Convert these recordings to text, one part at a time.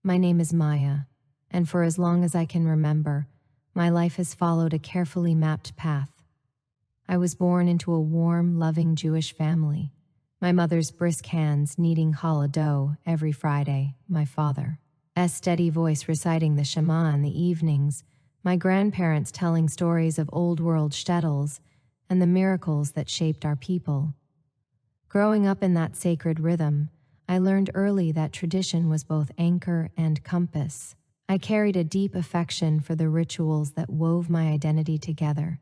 My name is Maya, and for as long as I can remember, my life has followed a carefully mapped path. I was born into a warm, loving Jewish family. My mother's brisk hands kneading challah dough every Friday, my father's steady voice reciting the Shema in the evenings, my grandparents telling stories of old-world shtetls and the miracles that shaped our people. Growing up in that sacred rhythm, I learned early that tradition was both anchor and compass. I carried a deep affection for the rituals that wove my identity together.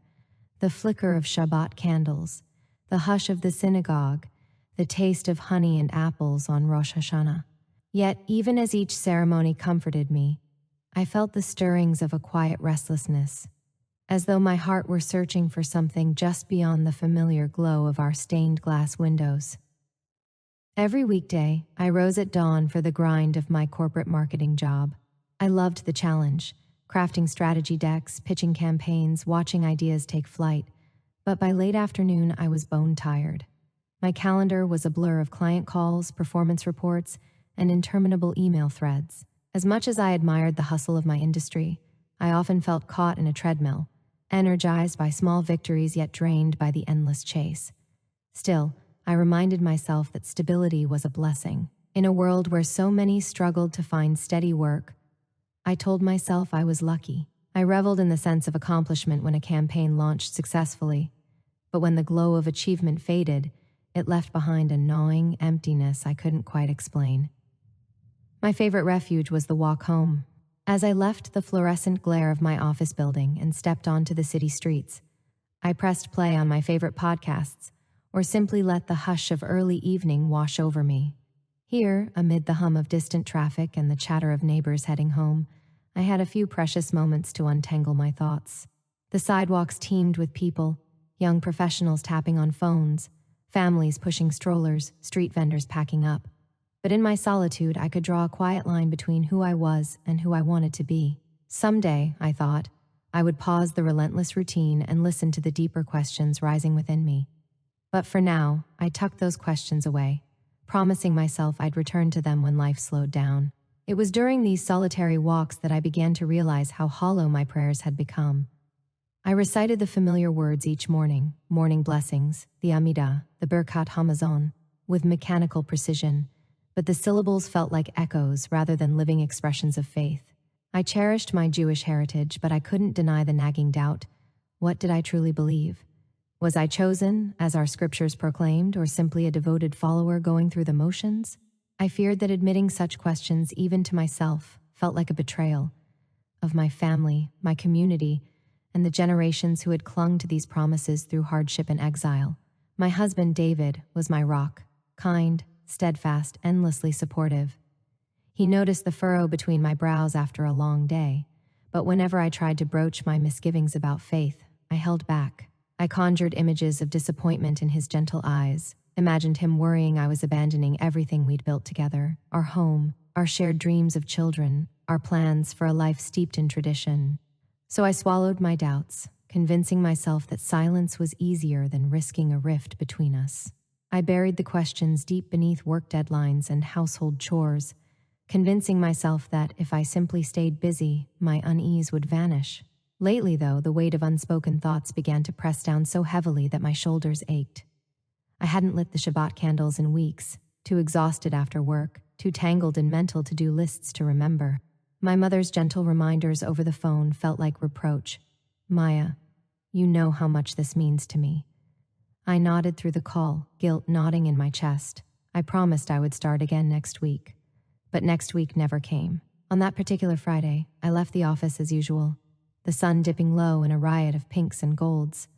The flicker of Shabbat candles, the hush of the synagogue, the taste of honey and apples on Rosh Hashanah. Yet, even as each ceremony comforted me, I felt the stirrings of a quiet restlessness, as though my heart were searching for something just beyond the familiar glow of our stained glass windows. Every weekday, I rose at dawn for the grind of my corporate marketing job. I loved the challenge, crafting strategy decks, pitching campaigns, watching ideas take flight. But by late afternoon, I was bone-tired. My calendar was a blur of client calls, performance reports, and interminable email threads. As much as I admired the hustle of my industry, I often felt caught in a treadmill, energized by small victories yet drained by the endless chase. Still, I reminded myself that stability was a blessing. In a world where so many struggled to find steady work, I told myself I was lucky. I reveled in the sense of accomplishment when a campaign launched successfully, but when the glow of achievement faded, it left behind a gnawing emptiness I couldn't quite explain. My favorite refuge was the walk home. As I left the fluorescent glare of my office building and stepped onto the city streets, I pressed play on my favorite podcasts, or simply let the hush of early evening wash over me. Here, amid the hum of distant traffic and the chatter of neighbors heading home, I had a few precious moments to untangle my thoughts. The sidewalks teemed with people, young professionals tapping on phones, families pushing strollers, street vendors packing up. But in my solitude, I could draw a quiet line between who I was and who I wanted to be. Someday, I thought, I would pause the relentless routine and listen to the deeper questions rising within me. But for now, I tucked those questions away, promising myself I'd return to them when life slowed down. It was during these solitary walks that I began to realize how hollow my prayers had become. I recited the familiar words each morning blessings, the Amidah, the Birkat Hamazon, with mechanical precision, but the syllables felt like echoes rather than living expressions of faith. I cherished my Jewish heritage, but I couldn't deny the nagging doubt. What did I truly believe? Was I chosen, as our scriptures proclaimed, or simply a devoted follower going through the motions? I feared that admitting such questions, even to myself, felt like a betrayal of my family, my community, and the generations who had clung to these promises through hardship and exile. My husband, David, was my rock, kind, steadfast, endlessly supportive. He noticed the furrow between my brows after a long day, but whenever I tried to broach my misgivings about faith, I held back. I conjured images of disappointment in his gentle eyes, imagined him worrying I was abandoning everything we'd built together, our home, our shared dreams of children, our plans for a life steeped in tradition. So I swallowed my doubts, convincing myself that silence was easier than risking a rift between us. I buried the questions deep beneath work deadlines and household chores, convincing myself that if I simply stayed busy, my unease would vanish. Lately, though, the weight of unspoken thoughts began to press down so heavily that my shoulders ached. I hadn't lit the Shabbat candles in weeks, too exhausted after work, too tangled in mental to-do lists to remember. My mother's gentle reminders over the phone felt like reproach. Maya, you know how much this means to me. I nodded through the call, guilt knotting in my chest. I promised I would start again next week. But next week never came. On that particular Friday, I left the office as usual, the sun dipping low in a riot of pinks and golds.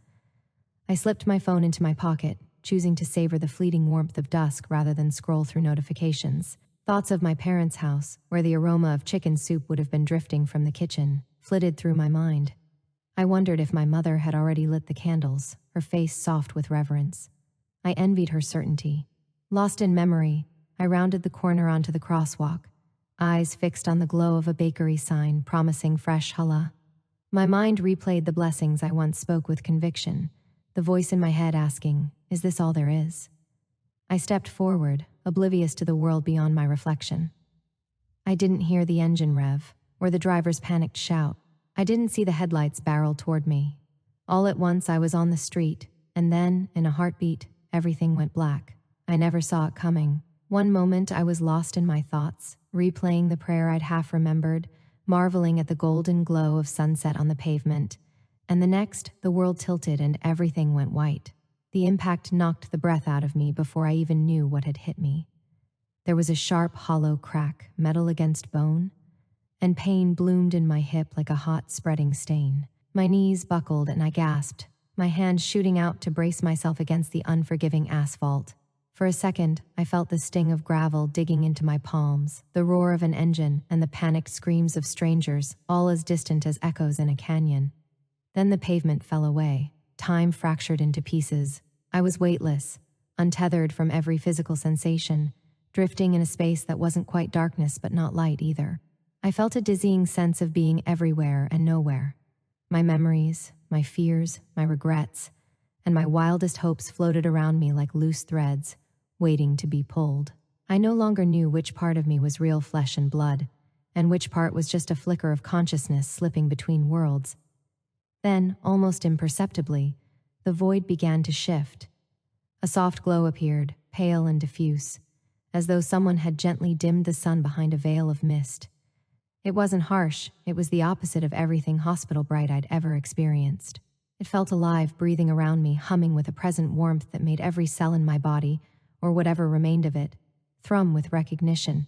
I slipped my phone into my pocket, choosing to savor the fleeting warmth of dusk rather than scroll through notifications. Thoughts of my parents' house, where the aroma of chicken soup would have been drifting from the kitchen, flitted through my mind. I wondered if my mother had already lit the candles, her face soft with reverence. I envied her certainty. Lost in memory, I rounded the corner onto the crosswalk, eyes fixed on the glow of a bakery sign promising fresh challah. My mind replayed the blessings I once spoke with conviction, the voice in my head asking, "Is this all there is?" I stepped forward, oblivious to the world beyond my reflection. I didn't hear the engine rev or the driver's panicked shout. I didn't see the headlights barrel toward me. All at once, I was on the street, and then, in a heartbeat, everything went black. I never saw it coming. One moment, I was lost in my thoughts, replaying the prayer I'd half remembered, marveling at the golden glow of sunset on the pavement. And the next, the world tilted and everything went white. The impact knocked the breath out of me before I even knew what had hit me. There was a sharp, hollow crack, metal against bone, and pain bloomed in my hip like a hot, spreading stain. My knees buckled and I gasped, my hand shooting out to brace myself against the unforgiving asphalt. For a second, I felt the sting of gravel digging into my palms, the roar of an engine, and the panicked screams of strangers, all as distant as echoes in a canyon. Then the pavement fell away. Time fractured into pieces. I was weightless, untethered from every physical sensation, drifting in a space that wasn't quite darkness but not light either. I felt a dizzying sense of being everywhere and nowhere. My memories, my fears, my regrets, and my wildest hopes floated around me like loose threads, waiting to be pulled. I no longer knew which part of me was real flesh and blood, and which part was just a flicker of consciousness slipping between worlds. Then, almost imperceptibly, the void began to shift. A soft glow appeared, pale and diffuse, as though someone had gently dimmed the sun behind a veil of mist. It wasn't harsh, it was the opposite of everything hospital bright I'd ever experienced. It felt alive, breathing around me, humming with a present warmth that made every cell in my body, or whatever remained of it, thrum with recognition.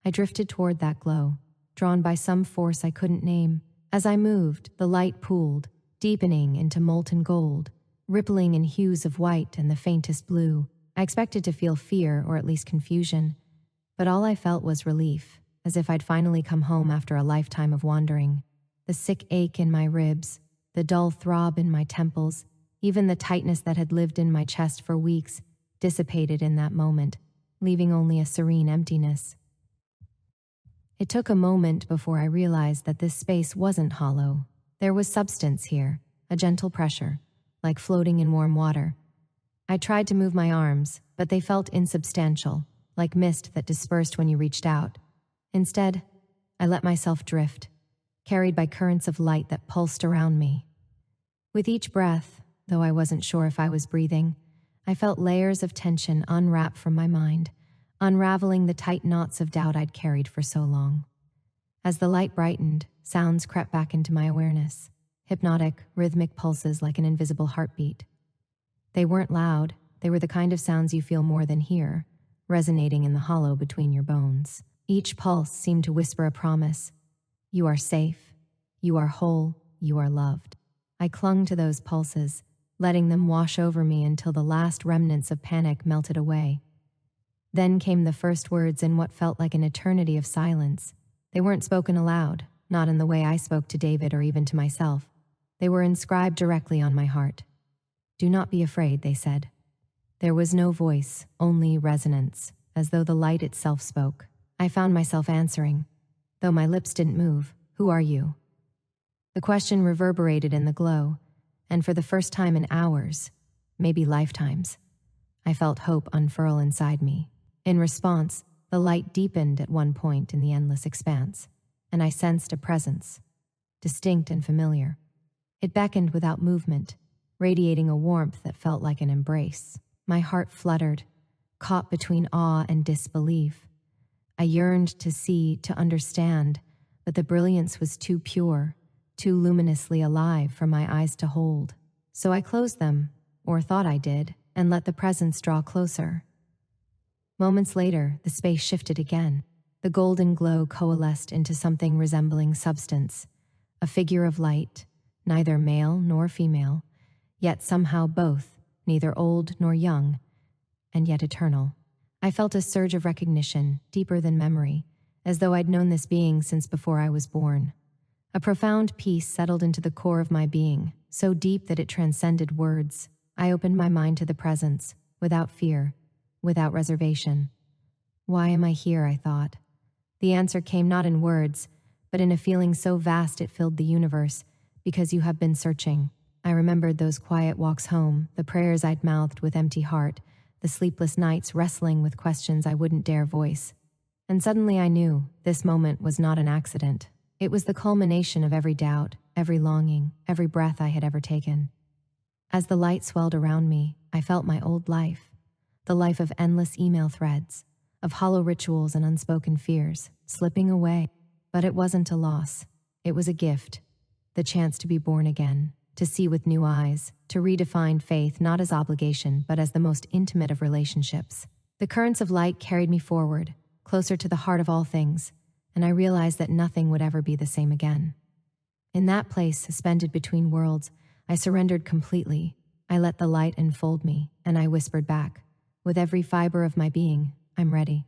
I drifted toward that glow, drawn by some force I couldn't name. As I moved, the light pooled, deepening into molten gold, rippling in hues of white and the faintest blue. I expected to feel fear, or at least confusion, but all I felt was relief, as if I'd finally come home after a lifetime of wandering. The sick ache in my ribs, the dull throb in my temples, even the tightness that had lived in my chest for weeks, dissipated in that moment, leaving only a serene emptiness. It took a moment before I realized that this space wasn't hollow. There was substance here, a gentle pressure, like floating in warm water. I tried to move my arms, but they felt insubstantial, like mist that dispersed when you reached out. Instead, I let myself drift, carried by currents of light that pulsed around me. With each breath, though I wasn't sure if I was breathing, I felt layers of tension unwrap from my mind, unraveling the tight knots of doubt I'd carried for so long. As the light brightened, sounds crept back into my awareness, hypnotic, rhythmic pulses like an invisible heartbeat. They weren't loud, they were the kind of sounds you feel more than hear, resonating in the hollow between your bones. Each pulse seemed to whisper a promise. You are safe, you are whole, you are loved. I clung to those pulses, letting them wash over me until the last remnants of panic melted away. Then came the first words in what felt like an eternity of silence. They weren't spoken aloud, not in the way I spoke to David or even to myself. They were inscribed directly on my heart. Do not be afraid, they said. There was no voice, only resonance, as though the light itself spoke. I found myself answering, though my lips didn't move. Who are you? The question reverberated in the glow, and for the first time in hours, maybe lifetimes, I felt hope unfurl inside me. In response, the light deepened at one point in the endless expanse, and I sensed a presence, distinct and familiar. It beckoned without movement, radiating a warmth that felt like an embrace. My heart fluttered, caught between awe and disbelief. I yearned to see, to understand, but the brilliance was too pure, too luminously alive for my eyes to hold. So I closed them, or thought I did, and let the presence draw closer. Moments later, the space shifted again. The golden glow coalesced into something resembling substance, a figure of light, neither male nor female, yet somehow both, neither old nor young, and yet eternal. I felt a surge of recognition, deeper than memory, as though I'd known this being since before I was born. A profound peace settled into the core of my being, so deep that it transcended words. I opened my mind to the presence, without fear, without reservation. Why am I here, I thought. The answer came not in words, but in a feeling so vast it filled the universe, because you have been searching. I remembered those quiet walks home, the prayers I'd mouthed with empty heart, the sleepless nights wrestling with questions I wouldn't dare voice. And suddenly I knew this moment was not an accident. It was the culmination of every doubt, every longing, every breath I had ever taken. As the light swelled around me, I felt my old life, the life of endless email threads, of hollow rituals and unspoken fears, slipping away. But it wasn't a loss. It was a gift, the chance to be born again, to see with new eyes, to redefine faith not as obligation but as the most intimate of relationships. The currents of light carried me forward, closer to the heart of all things, and I realized that nothing would ever be the same again. In that place, suspended between worlds, I surrendered completely. I let the light enfold me, and I whispered back, with every fiber of my being, I'm ready.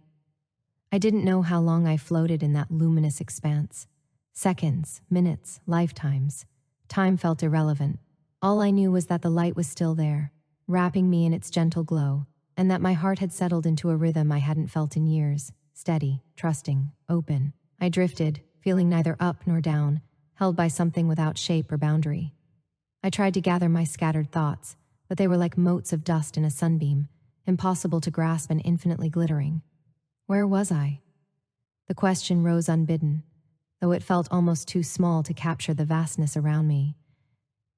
I didn't know how long I floated in that luminous expanse. Seconds, minutes, lifetimes. Time felt irrelevant. All I knew was that the light was still there, wrapping me in its gentle glow, and that my heart had settled into a rhythm I hadn't felt in years, steady, trusting, open. I drifted, feeling neither up nor down, held by something without shape or boundary. I tried to gather my scattered thoughts, but they were like motes of dust in a sunbeam, impossible to grasp and infinitely glittering. Where was I? The question rose unbidden, though it felt almost too small to capture the vastness around me.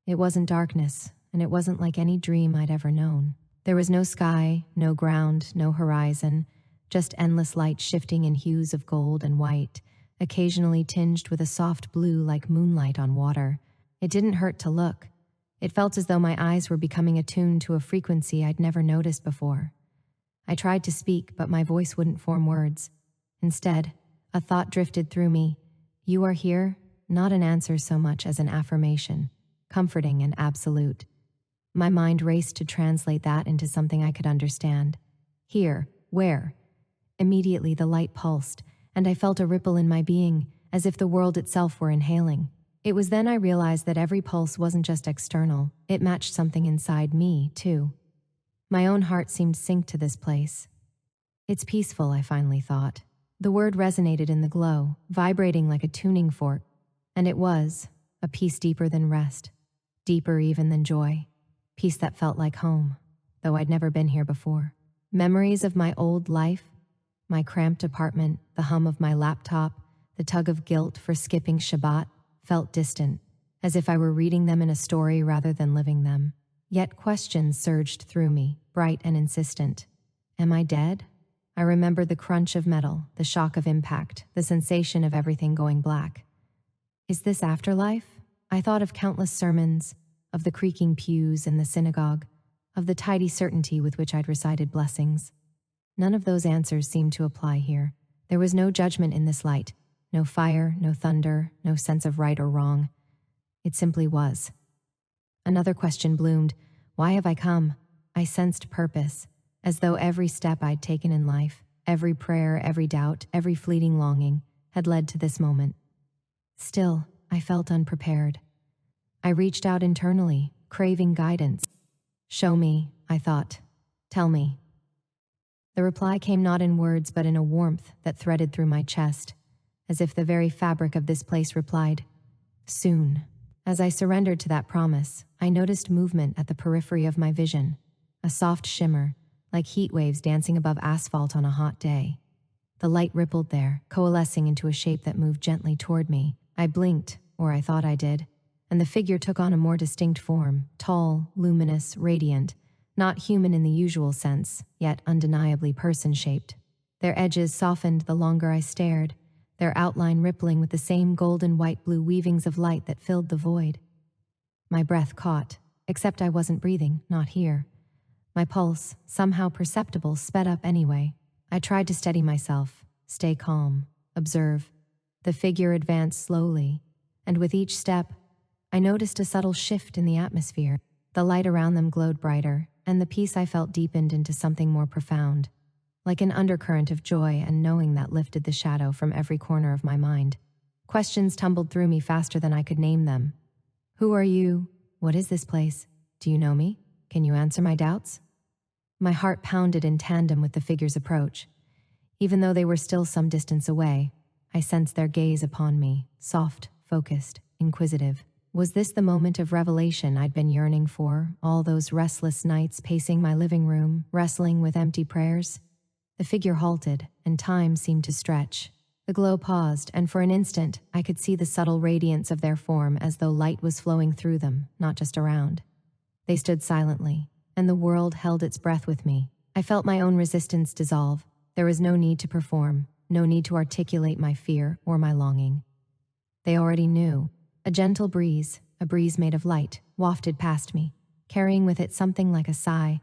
It wasn't darkness, and it wasn't like any dream I'd ever known. There was no sky, no ground, no horizon, just endless light shifting in hues of gold and white, occasionally tinged with a soft blue like moonlight on water. It didn't hurt to look. It felt as though my eyes were becoming attuned to a frequency I'd never noticed before. I tried to speak, but my voice wouldn't form words. Instead, a thought drifted through me. You are here, not an answer so much as an affirmation, comforting and absolute. My mind raced to translate that into something I could understand. Here, where? Immediately the light pulsed, and I felt a ripple in my being, as if the world itself were inhaling. It was then I realized that every pulse wasn't just external, it matched something inside me, too. My own heart seemed synced to this place. It's peaceful, I finally thought. The word resonated in the glow, vibrating like a tuning fork, and it was a peace deeper than rest, deeper even than joy, peace that felt like home, though I'd never been here before. Memories of my old life, my cramped apartment, the hum of my laptop, the tug of guilt for skipping Shabbat, felt distant, as if I were reading them in a story rather than living them. Yet questions surged through me, bright and insistent. Am I dead? I remembered the crunch of metal, the shock of impact, the sensation of everything going black. Is this afterlife? I thought of countless sermons, of the creaking pews in the synagogue, of the tidy certainty with which I'd recited blessings. None of those answers seemed to apply here. There was no judgment in this light, no fire, no thunder, no sense of right or wrong. It simply was. Another question bloomed. Why have I come? I sensed purpose, as though every step I'd taken in life, every prayer, every doubt, every fleeting longing, had led to this moment. Still, I felt unprepared. I reached out internally, craving guidance. Show me, I thought. Tell me. The reply came not in words but in a warmth that threaded through my chest, as if the very fabric of this place replied, soon. As I surrendered to that promise, I noticed movement at the periphery of my vision, a soft shimmer, like heat waves dancing above asphalt on a hot day. The light rippled there, coalescing into a shape that moved gently toward me. I blinked, or I thought I did, and the figure took on a more distinct form, tall, luminous, radiant, not human in the usual sense, yet undeniably person-shaped. Their edges softened the longer I stared, their outline rippling with the same golden white-blue weavings of light that filled the void. My breath caught, except I wasn't breathing, not here. My pulse, somehow perceptible, sped up anyway. I tried to steady myself, stay calm, observe. The figure advanced slowly, and with each step, I noticed a subtle shift in the atmosphere. The light around them glowed brighter, and the peace I felt deepened into something more profound, like an undercurrent of joy and knowing that lifted the shadow from every corner of my mind. Questions tumbled through me faster than I could name them. Who are you? What is this place? Do you know me? Can you answer my doubts? My heart pounded in tandem with the figure's approach. Even though they were still some distance away, I sensed their gaze upon me, soft, focused, inquisitive. Was this the moment of revelation I'd been yearning for, all those restless nights pacing my living room, wrestling with empty prayers? The figure halted, and time seemed to stretch. The glow paused, and for an instant, I could see the subtle radiance of their form as though light was flowing through them, not just around. They stood silently, and the world held its breath with me. I felt my own resistance dissolve. There was no need to perform, no need to articulate my fear or my longing. They already knew. A gentle breeze, a breeze made of light, wafted past me, carrying with it something like a sigh.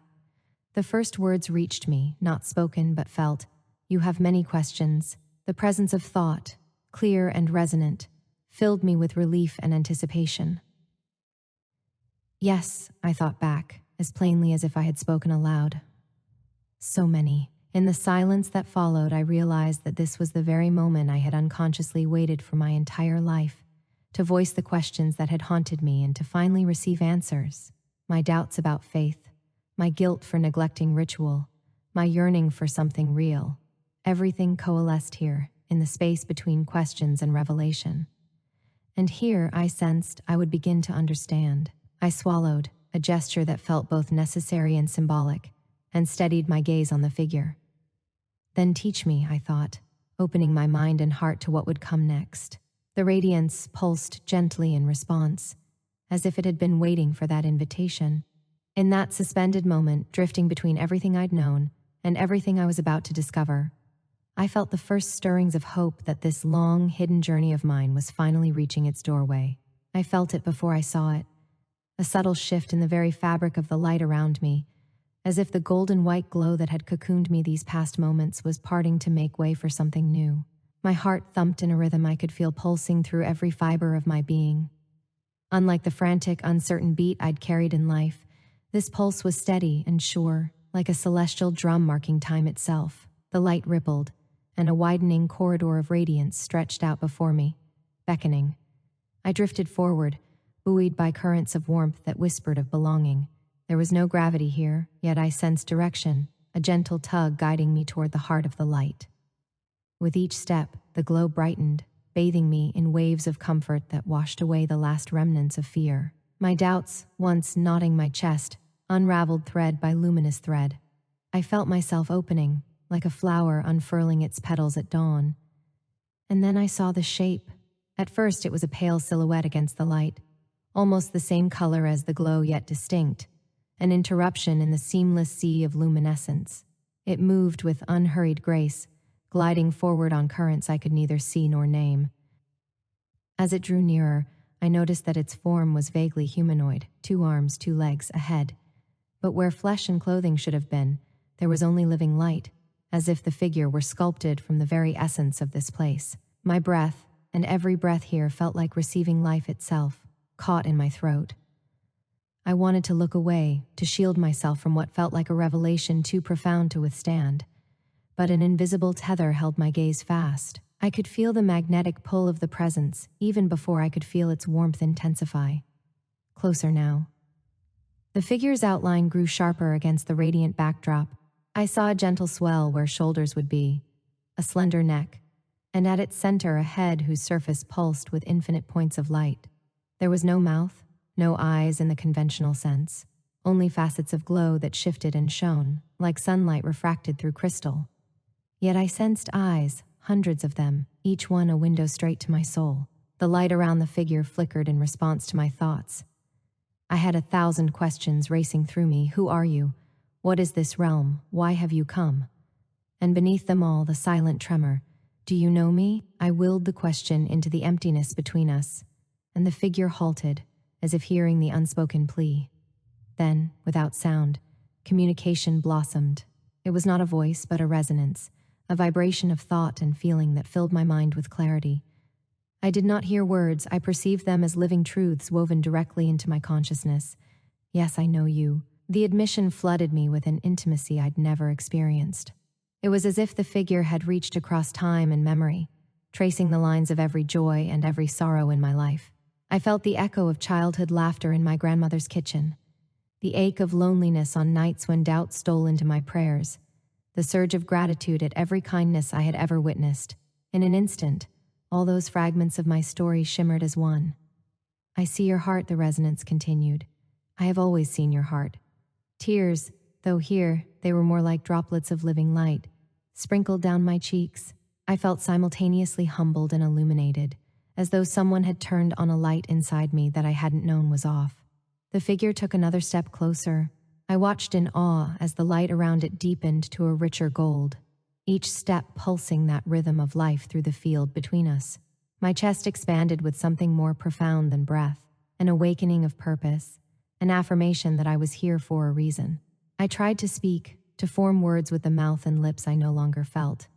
The first words reached me, not spoken but felt. You have many questions. The presence of thought, clear and resonant, filled me with relief and anticipation. Yes, I thought back, as plainly as if I had spoken aloud. So many. In the silence that followed, I realized that this was the very moment I had unconsciously waited for my entire life, to voice the questions that had haunted me and to finally receive answers. My doubts about faith, my guilt for neglecting ritual, my yearning for something real. Everything coalesced here, in the space between questions and revelation. And here I sensed I would begin to understand. I swallowed, a gesture that felt both necessary and symbolic, and steadied my gaze on the figure. Then teach me, I thought, opening my mind and heart to what would come next. The radiance pulsed gently in response, as if it had been waiting for that invitation. In that suspended moment, drifting between everything I'd known and everything I was about to discover, I felt the first stirrings of hope that this long, hidden journey of mine was finally reaching its doorway. I felt it before I saw it, a subtle shift in the very fabric of the light around me, as if the golden white glow that had cocooned me these past moments was parting to make way for something new. My heart thumped in a rhythm I could feel pulsing through every fiber of my being. Unlike the frantic, uncertain beat I'd carried in life, this pulse was steady and sure, like a celestial drum marking time itself. The light rippled, and a widening corridor of radiance stretched out before me, beckoning. I drifted forward, buoyed by currents of warmth that whispered of belonging. There was no gravity here, yet I sensed direction, a gentle tug guiding me toward the heart of the light. With each step, the glow brightened, bathing me in waves of comfort that washed away the last remnants of fear. My doubts, once knotting my chest, unraveled thread by luminous thread. I felt myself opening, like a flower unfurling its petals at dawn. And then I saw the shape. At first it was a pale silhouette against the light, almost the same color as the glow yet distinct, an interruption in the seamless sea of luminescence. It moved with unhurried grace, gliding forward on currents I could neither see nor name. As it drew nearer, I noticed that its form was vaguely humanoid, 2 arms, 2 legs, a head. But where flesh and clothing should have been, there was only living light, as if the figure were sculpted from the very essence of this place. My breath, and every breath here, felt like receiving life itself, caught in my throat. I wanted to look away, to shield myself from what felt like a revelation too profound to withstand. But an invisible tether held my gaze fast. I could feel the magnetic pull of the presence, even before I could feel its warmth intensify. Closer now. The figure's outline grew sharper against the radiant backdrop. I saw a gentle swell where shoulders would be, a slender neck, and at its center a head whose surface pulsed with infinite points of light. There was no mouth, no eyes in the conventional sense, only facets of glow that shifted and shone, like sunlight refracted through crystal. Yet I sensed eyes, hundreds of them, each one a window straight to my soul. The light around the figure flickered in response to my thoughts. I had 1,000 questions racing through me. Who are you? What is this realm? Why have you come? And beneath them all, the silent tremor. Do you know me? I willed the question into the emptiness between us, and the figure halted, as if hearing the unspoken plea. Then, without sound, communication blossomed. It was not a voice, but a resonance, a vibration of thought and feeling that filled my mind with clarity. I did not hear words, I perceived them as living truths woven directly into my consciousness. Yes, I know you. The admission flooded me with an intimacy I'd never experienced. It was as if the figure had reached across time and memory, tracing the lines of every joy and every sorrow in my life. I felt the echo of childhood laughter in my grandmother's kitchen, the ache of loneliness on nights when doubt stole into my prayers, the surge of gratitude at every kindness I had ever witnessed. In an instant, all those fragments of my story shimmered as one. I see your heart, the resonance continued. I have always seen your heart. Tears, though here they were more like droplets of living light, sprinkled down my cheeks. I felt simultaneously humbled and illuminated, as though someone had turned on a light inside me that I hadn't known was off. The figure took another step closer. I watched in awe as the light around it deepened to a richer gold, each step pulsing that rhythm of life through the field between us. My chest expanded with something more profound than breath, an awakening of purpose, an affirmation that I was here for a reason. I tried to speak, to form words with the mouth and lips I no longer felt,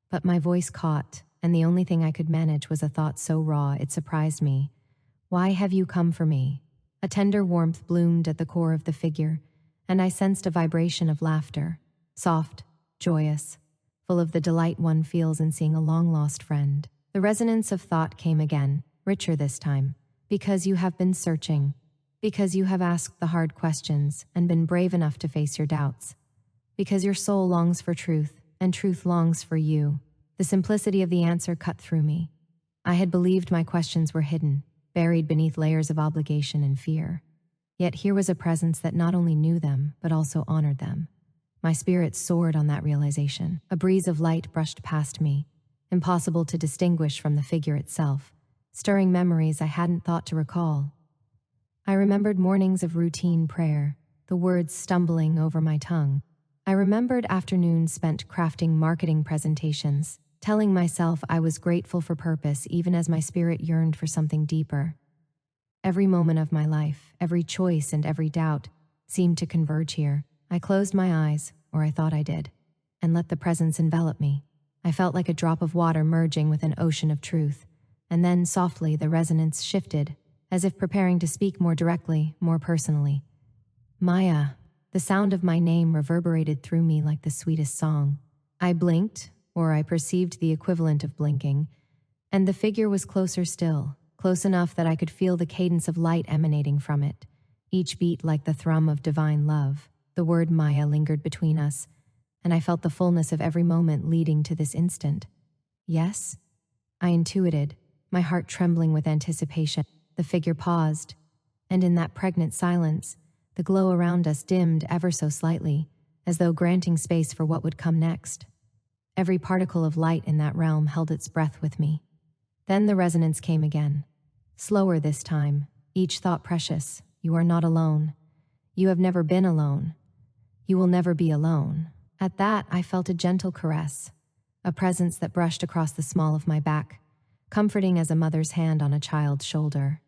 but my voice caught, and the only thing I could manage was a thought so raw it surprised me. "Why have you come for me?" A tender warmth bloomed at the core of the figure, and I sensed a vibration of laughter, soft, joyous, full of the delight one feels in seeing a long-lost friend. The resonance of thought came again, richer this time, because you have been searching, because you have asked the hard questions and been brave enough to face your doubts, because your soul longs for truth, and truth longs for you. The simplicity of the answer cut through me. I had believed my questions were hidden, buried beneath layers of obligation and fear. Yet here was a presence that not only knew them, but also honored them. My spirit soared on that realization. A breeze of light brushed past me, impossible to distinguish from the figure itself, stirring memories I hadn't thought to recall. I remembered mornings of routine prayer, the words stumbling over my tongue. I remembered afternoons spent crafting marketing presentations, telling myself I was grateful for purpose even as my spirit yearned for something deeper. Every moment of my life, every choice and every doubt seemed to converge here. I closed my eyes, or I thought I did, and let the presence envelop me. I felt like a drop of water merging with an ocean of truth, and then softly the resonance shifted, as if preparing to speak more directly, more personally. "Maya." The sound of my name reverberated through me like the sweetest song. I blinked, or I perceived the equivalent of blinking, and the figure was closer still, close enough that I could feel the cadence of light emanating from it, each beat like the thrum of divine love. The word Maya lingered between us, and I felt the fullness of every moment leading to this instant. "Yes?" I intuited, my heart trembling with anticipation. The figure paused, and in that pregnant silence, the glow around us dimmed ever so slightly, as though granting space for what would come next. Every particle of light in that realm held its breath with me. Then the resonance came again. Slower this time, each thought precious. "You are not alone. You have never been alone. You will never be alone." At that, I felt a gentle caress, a presence that brushed across the small of my back, comforting as a mother's hand on a child's shoulder.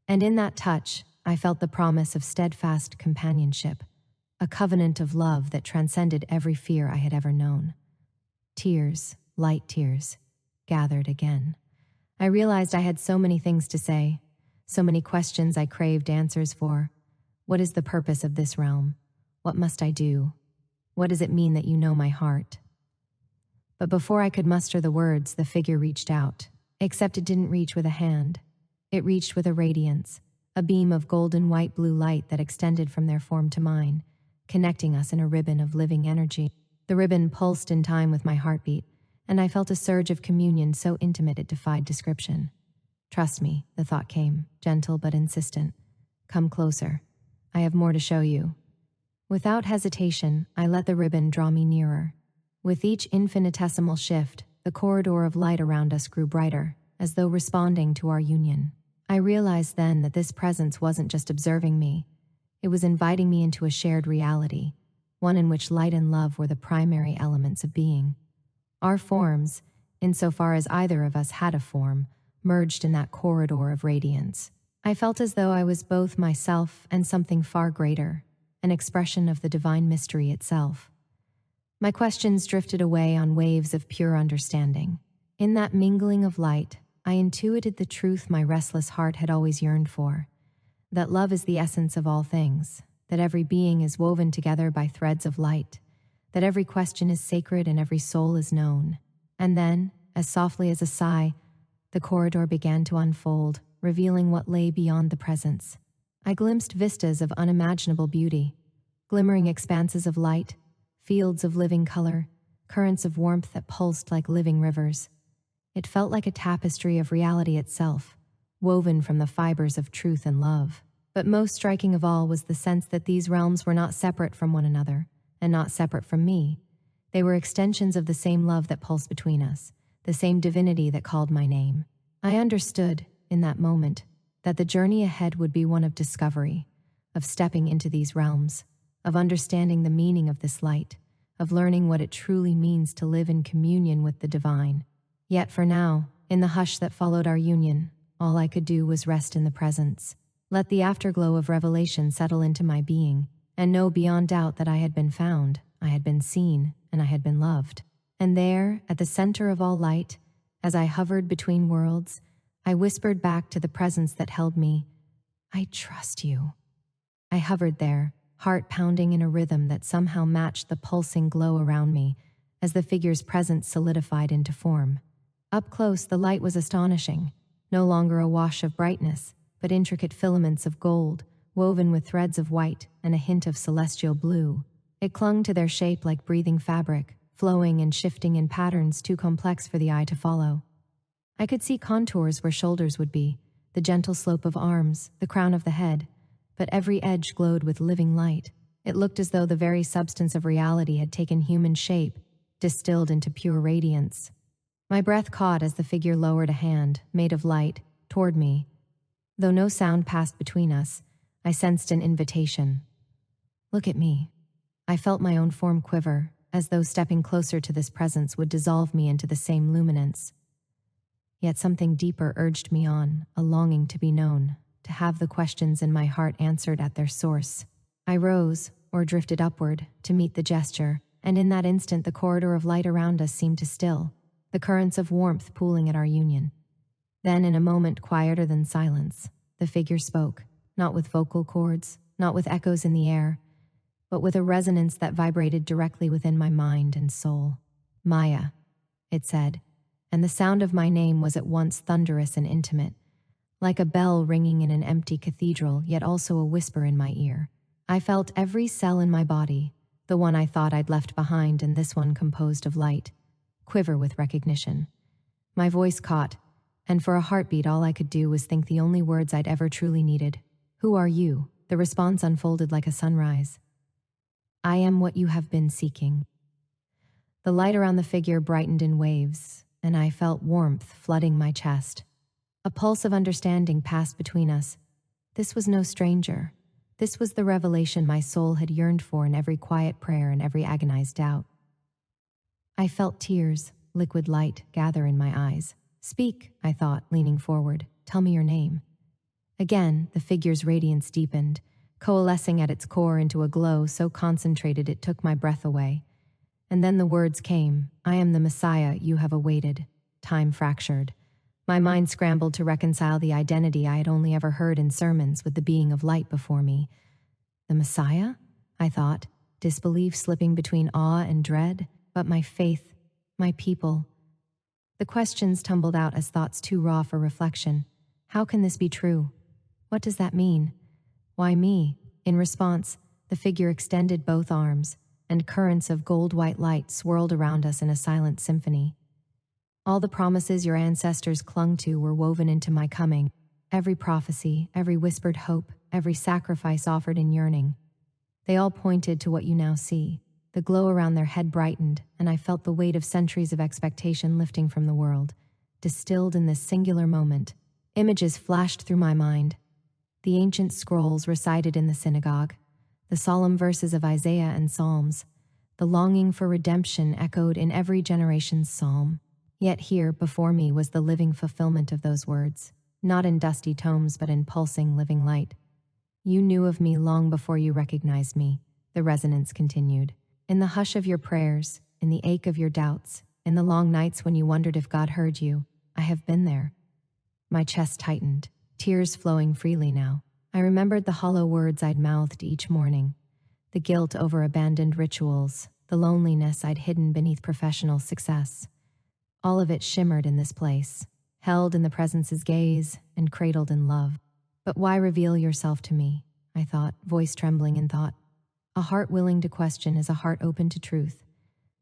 And in that touch, I felt the promise of steadfast companionship, a covenant of love that transcended every fear I had ever known. Tears, light tears, gathered again. I realized I had so many things to say, so many questions I craved answers for. What is the purpose of this realm? What must I do? What does it mean that you know my heart? But before I could muster the words, the figure reached out, except it didn't reach with a hand. It reached with a radiance, a beam of golden white blue light that extended from their form to mine, connecting us in a ribbon of living energy. The ribbon pulsed in time with my heartbeat, and I felt a surge of communion so intimate it defied description. "Trust me," the thought came, gentle but insistent. "Come closer. I have more to show you." Without hesitation, I let the ribbon draw me nearer. With each infinitesimal shift, the corridor of light around us grew brighter, as though responding to our union. I realized then that this presence wasn't just observing me. It was inviting me into a shared reality, one in which light and love were the primary elements of being. Our forms, insofar as either of us had a form, merged in that corridor of radiance. I felt as though I was both myself and something far greater, an expression of the divine mystery itself. My questions drifted away on waves of pure understanding. In that mingling of light, I intuited the truth my restless heart had always yearned for, that love is the essence of all things, that every being is woven together by threads of light, that every question is sacred and every soul is known. And then, as softly as a sigh, the corridor began to unfold, revealing what lay beyond the presence. I glimpsed vistas of unimaginable beauty, glimmering expanses of light, fields of living color, currents of warmth that pulsed like living rivers. It felt like a tapestry of reality itself, woven from the fibers of truth and love. But most striking of all was the sense that these realms were not separate from one another, and not separate from me. They were extensions of the same love that pulsed between us, the same divinity that called my name. I understood, in that moment, that the journey ahead would be one of discovery, of stepping into these realms, of understanding the meaning of this light, of learning what it truly means to live in communion with the divine. Yet for now, in the hush that followed our union, all I could do was rest in the presence, let the afterglow of revelation settle into my being, and know beyond doubt that I had been found, I had been seen, and I had been loved. And there, at the center of all light, as I hovered between worlds, I whispered back to the presence that held me, "I trust you." I hovered there, heart pounding in a rhythm that somehow matched the pulsing glow around me as the figure's presence solidified into form. Up close, the light was astonishing, no longer a wash of brightness, but intricate filaments of gold, woven with threads of white and a hint of celestial blue. It clung to their shape like breathing fabric, flowing and shifting in patterns too complex for the eye to follow. I could see contours where shoulders would be, the gentle slope of arms, the crown of the head, but every edge glowed with living light. It looked as though the very substance of reality had taken human shape, distilled into pure radiance. My breath caught as the figure lowered a hand, made of light, toward me. Though no sound passed between us, I sensed an invitation. "Look at me." I felt my own form quiver, as though stepping closer to this presence would dissolve me into the same luminance. Yet something deeper urged me on, a longing to be known, to have the questions in my heart answered at their source. I rose, or drifted upward, to meet the gesture, and in that instant the corridor of light around us seemed to still, the currents of warmth pooling at our union. Then, in a moment quieter than silence, the figure spoke, not with vocal cords, not with echoes in the air, but with a resonance that vibrated directly within my mind and soul. "Maya," it said, and the sound of my name was at once thunderous and intimate, like a bell ringing in an empty cathedral, yet also a whisper in my ear. I felt every cell in my body, the one I thought I'd left behind and this one composed of light, quiver with recognition. My voice caught, and for a heartbeat all I could do was think the only words I'd ever truly needed. "Who are you?" The response unfolded like a sunrise. "I am what you have been seeking." The light around the figure brightened in waves, and I felt warmth flooding my chest. A pulse of understanding passed between us. This was no stranger. This was the revelation my soul had yearned for in every quiet prayer and every agonized doubt. I felt tears, liquid light, gather in my eyes. "Speak," I thought, leaning forward. "Tell me your name." Again, the figure's radiance deepened, coalescing at its core into a glow so concentrated it took my breath away. And then the words came, "I am the Messiah you have awaited." Time fractured. My mind scrambled to reconcile the identity I had only ever heard in sermons with the being of light before me. "The Messiah?" I thought, disbelief slipping between awe and dread. But my faith, my people. The questions tumbled out as thoughts too raw for reflection. How can this be true? What does that mean? Why me? In response, the figure extended both arms, and currents of gold-white light swirled around us in a silent symphony. All the promises your ancestors clung to were woven into my coming, every prophecy, every whispered hope, every sacrifice offered in yearning. They all pointed to what you now see. The glow around their head brightened, and I felt the weight of centuries of expectation lifting from the world, distilled in this singular moment. Images flashed through my mind. The ancient scrolls recited in the synagogue, the solemn verses of Isaiah and Psalms, the longing for redemption echoed in every generation's psalm. Yet here, before me, was the living fulfillment of those words, not in dusty tomes but in pulsing, living light. "You knew of me long before you recognized me," the resonance continued. "In the hush of your prayers, in the ache of your doubts, in the long nights when you wondered if God heard you, I have been there." My chest tightened, tears flowing freely now. I remembered the hollow words I'd mouthed each morning, the guilt over abandoned rituals, the loneliness I'd hidden beneath professional success. All of it shimmered in this place, held in the presence's gaze and cradled in love. "But why reveal yourself to me?" I thought, voice trembling in thought. A heart willing to question is a heart open to truth.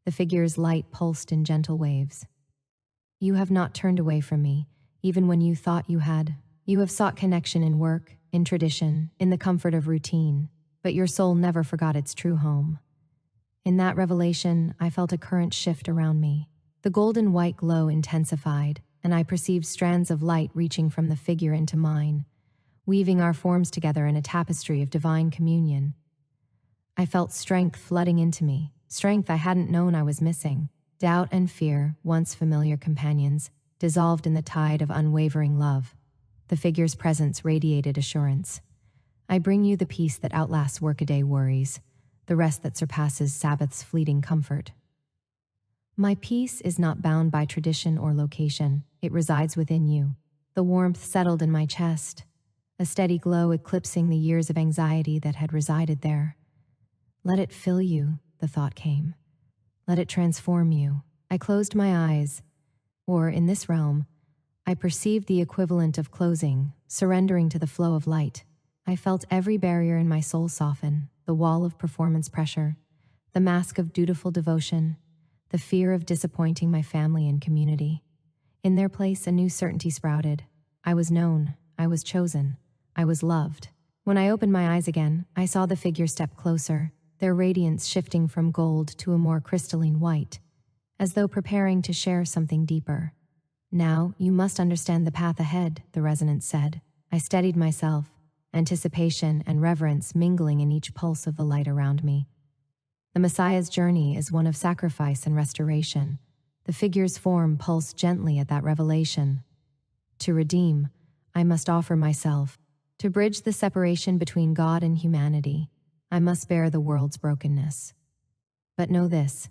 The figure's light pulsed in gentle waves. "You have not turned away from me, even when you thought you had. You have sought connection in work, in tradition, in the comfort of routine, but your soul never forgot its true home. In that revelation, I felt a current shift around me. The golden white glow intensified, and I perceived strands of light reaching from the figure into mine, weaving our forms together in a tapestry of divine communion. I felt strength flooding into me, strength I hadn't known I was missing. Doubt and fear, once familiar companions, dissolved in the tide of unwavering love. The figure's presence radiated assurance. I bring you the peace that outlasts workaday worries, the rest that surpasses Sabbath's fleeting comfort. My peace is not bound by tradition or location. It resides within you. The warmth settled in my chest, a steady glow eclipsing the years of anxiety that had resided there. Let it fill you, the thought came. Let it transform you. I closed my eyes, or in this realm, I perceived the equivalent of closing, surrendering to the flow of light. I felt every barrier in my soul soften, the wall of performance pressure, the mask of dutiful devotion, the fear of disappointing my family and community. In their place, a new certainty sprouted. I was known, I was chosen, I was loved. When I opened my eyes again, I saw the figure step closer, their radiance shifting from gold to a more crystalline white, as though preparing to share something deeper. Now, you must understand the path ahead, the resonance said. I steadied myself, anticipation and reverence mingling in each pulse of the light around me. The Messiah's journey is one of sacrifice and restoration. The figure's form pulsed gently at that revelation. To redeem, I must offer myself. To bridge the separation between God and humanity, I must bear the world's brokenness. But know this,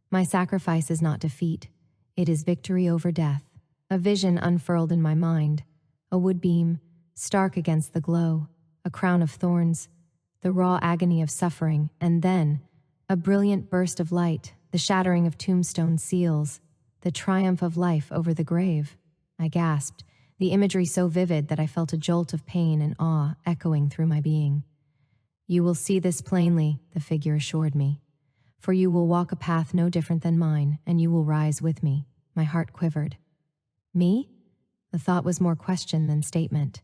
my sacrifice is not defeat, it is victory over death. A vision unfurled in my mind, a wood beam, stark against the glow, a crown of thorns, the raw agony of suffering, and then, a brilliant burst of light, the shattering of tombstone seals, the triumph of life over the grave. I gasped, the imagery so vivid that I felt a jolt of pain and awe echoing through my being. You will see this plainly, the figure assured me, for you will walk a path no different than mine, and you will rise with me. My heart quivered. Me? The thought was more question than statement.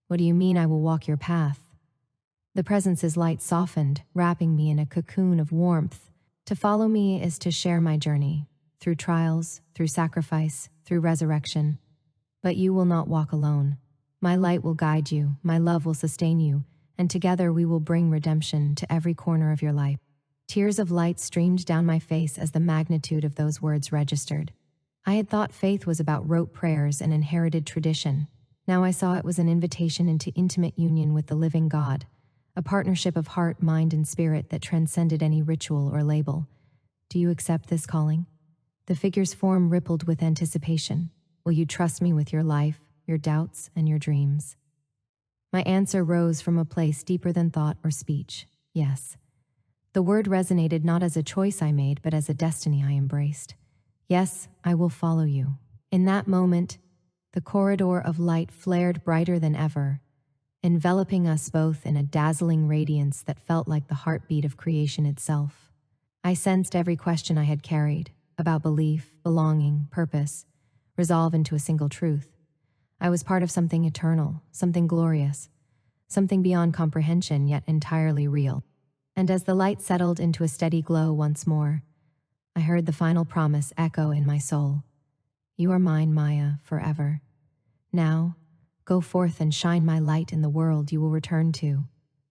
What do you mean I will walk your path? The presence's light softened, wrapping me in a cocoon of warmth. To follow me is to share my journey, through trials, through sacrifice, through resurrection. But you will not walk alone. My light will guide you, my love will sustain you, and together we will bring redemption to every corner of your life. Tears of light streamed down my face as the magnitude of those words registered. I had thought faith was about rote prayers and inherited tradition. Now I saw it was an invitation into intimate union with the living God, a partnership of heart, mind, and spirit that transcended any ritual or label. Do you accept this calling? The figure's form rippled with anticipation. Will you trust me with your life, your doubts, and your dreams? My answer rose from a place deeper than thought or speech. Yes. The word resonated not as a choice I made, but as a destiny I embraced. Yes, I will follow you. In that moment, the corridor of light flared brighter than ever, enveloping us both in a dazzling radiance that felt like the heartbeat of creation itself. I sensed every question I had carried, about belief, belonging, purpose, resolve into a single truth. I was part of something eternal, something glorious, something beyond comprehension yet entirely real. And as the light settled into a steady glow once more, I heard the final promise echo in my soul. You are mine, Maya, forever. Now, go forth and shine my light in the world you will return to.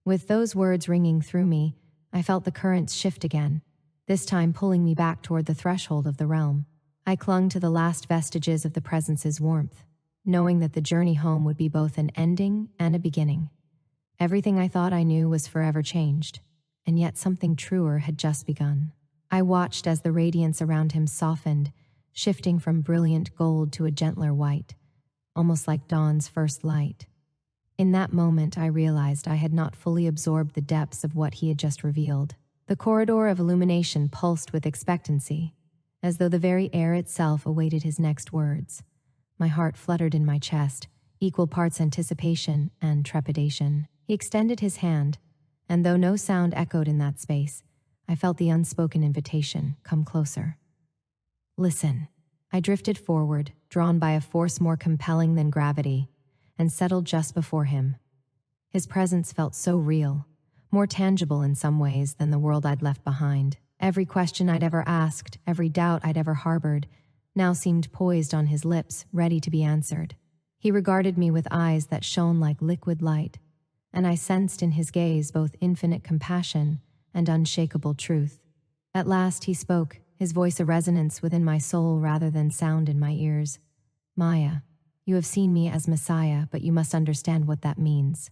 With those words ringing through me, I felt the currents shift again, this time pulling me back toward the threshold of the realm. I clung to the last vestiges of the presence's warmth, knowing that the journey home would be both an ending and a beginning. Everything I thought I knew was forever changed, and yet something truer had just begun. I watched as the radiance around him softened, shifting from brilliant gold to a gentler white, almost like dawn's first light. In that moment, I realized I had not fully absorbed the depths of what he had just revealed. The corridor of illumination pulsed with expectancy, as though the very air itself awaited his next words. My heart fluttered in my chest, equal parts anticipation and trepidation. He extended his hand, and though no sound echoed in that space, I felt the unspoken invitation, come closer. Listen. I drifted forward, drawn by a force more compelling than gravity, and settled just before him. His presence felt so real, more tangible in some ways than the world I'd left behind. Every question I'd ever asked, every doubt I'd ever harbored, now seemed poised on his lips, ready to be answered. He regarded me with eyes that shone like liquid light, and I sensed in his gaze both infinite compassion and unshakable truth. At last he spoke, his voice a resonance within my soul rather than sound in my ears. "Maya, you have seen me as Messiah, but you must understand what that means."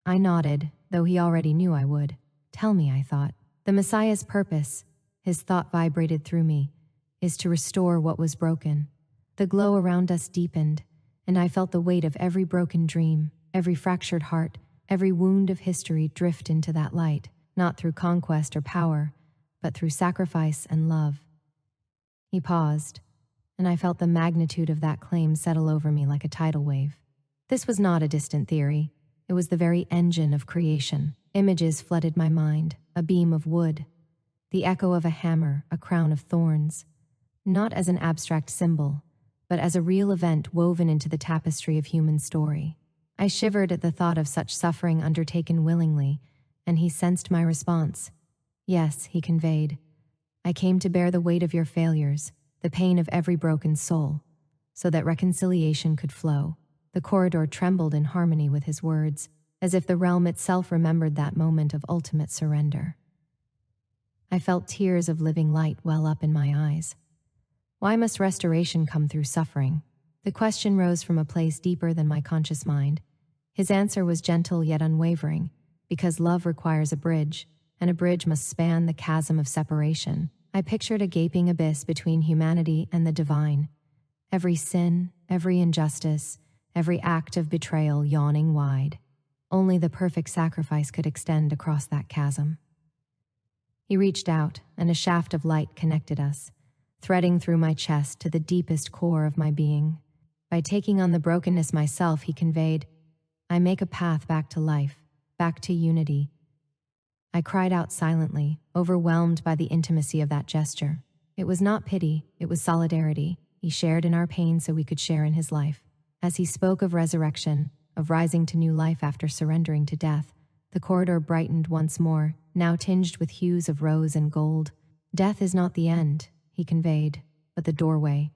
I nodded, though he already knew I would. "Tell me," I thought. "The Messiah's purpose," his thought vibrated through me, "is to restore what was broken." The glow around us deepened, and I felt the weight of every broken dream, every fractured heart, every wound of history drift into that light, not through conquest or power, but through sacrifice and love. He paused, and I felt the magnitude of that claim settle over me like a tidal wave. This was not a distant theory. It was the very engine of creation. Images flooded my mind, a beam of wood, the echo of a hammer, a crown of thorns, not as an abstract symbol, but as a real event woven into the tapestry of human story. I shivered at the thought of such suffering undertaken willingly, and he sensed my response. "Yes," he conveyed, "I came to bear the weight of your failures, the pain of every broken soul, so that reconciliation could flow." The corridor trembled in harmony with his words, as if the realm itself remembered that moment of ultimate surrender. I felt tears of living light well up in my eyes. Why must restoration come through suffering? The question rose from a place deeper than my conscious mind. His answer was gentle yet unwavering, because love requires a bridge, and a bridge must span the chasm of separation. I pictured a gaping abyss between humanity and the divine, every sin, every injustice, every act of betrayal yawning wide. Only the perfect sacrifice could extend across that chasm. He reached out, and a shaft of light connected us, threading through my chest to the deepest core of my being. By taking on the brokenness myself, he conveyed, "I make a path back to life, back to unity." I cried out silently, overwhelmed by the intimacy of that gesture. It was not pity, it was solidarity. He shared in our pain so we could share in his life. As he spoke of resurrection, of rising to new life after surrendering to death, the corridor brightened once more, now tinged with hues of rose and gold. "Death is not the end," he conveyed, "but the doorway."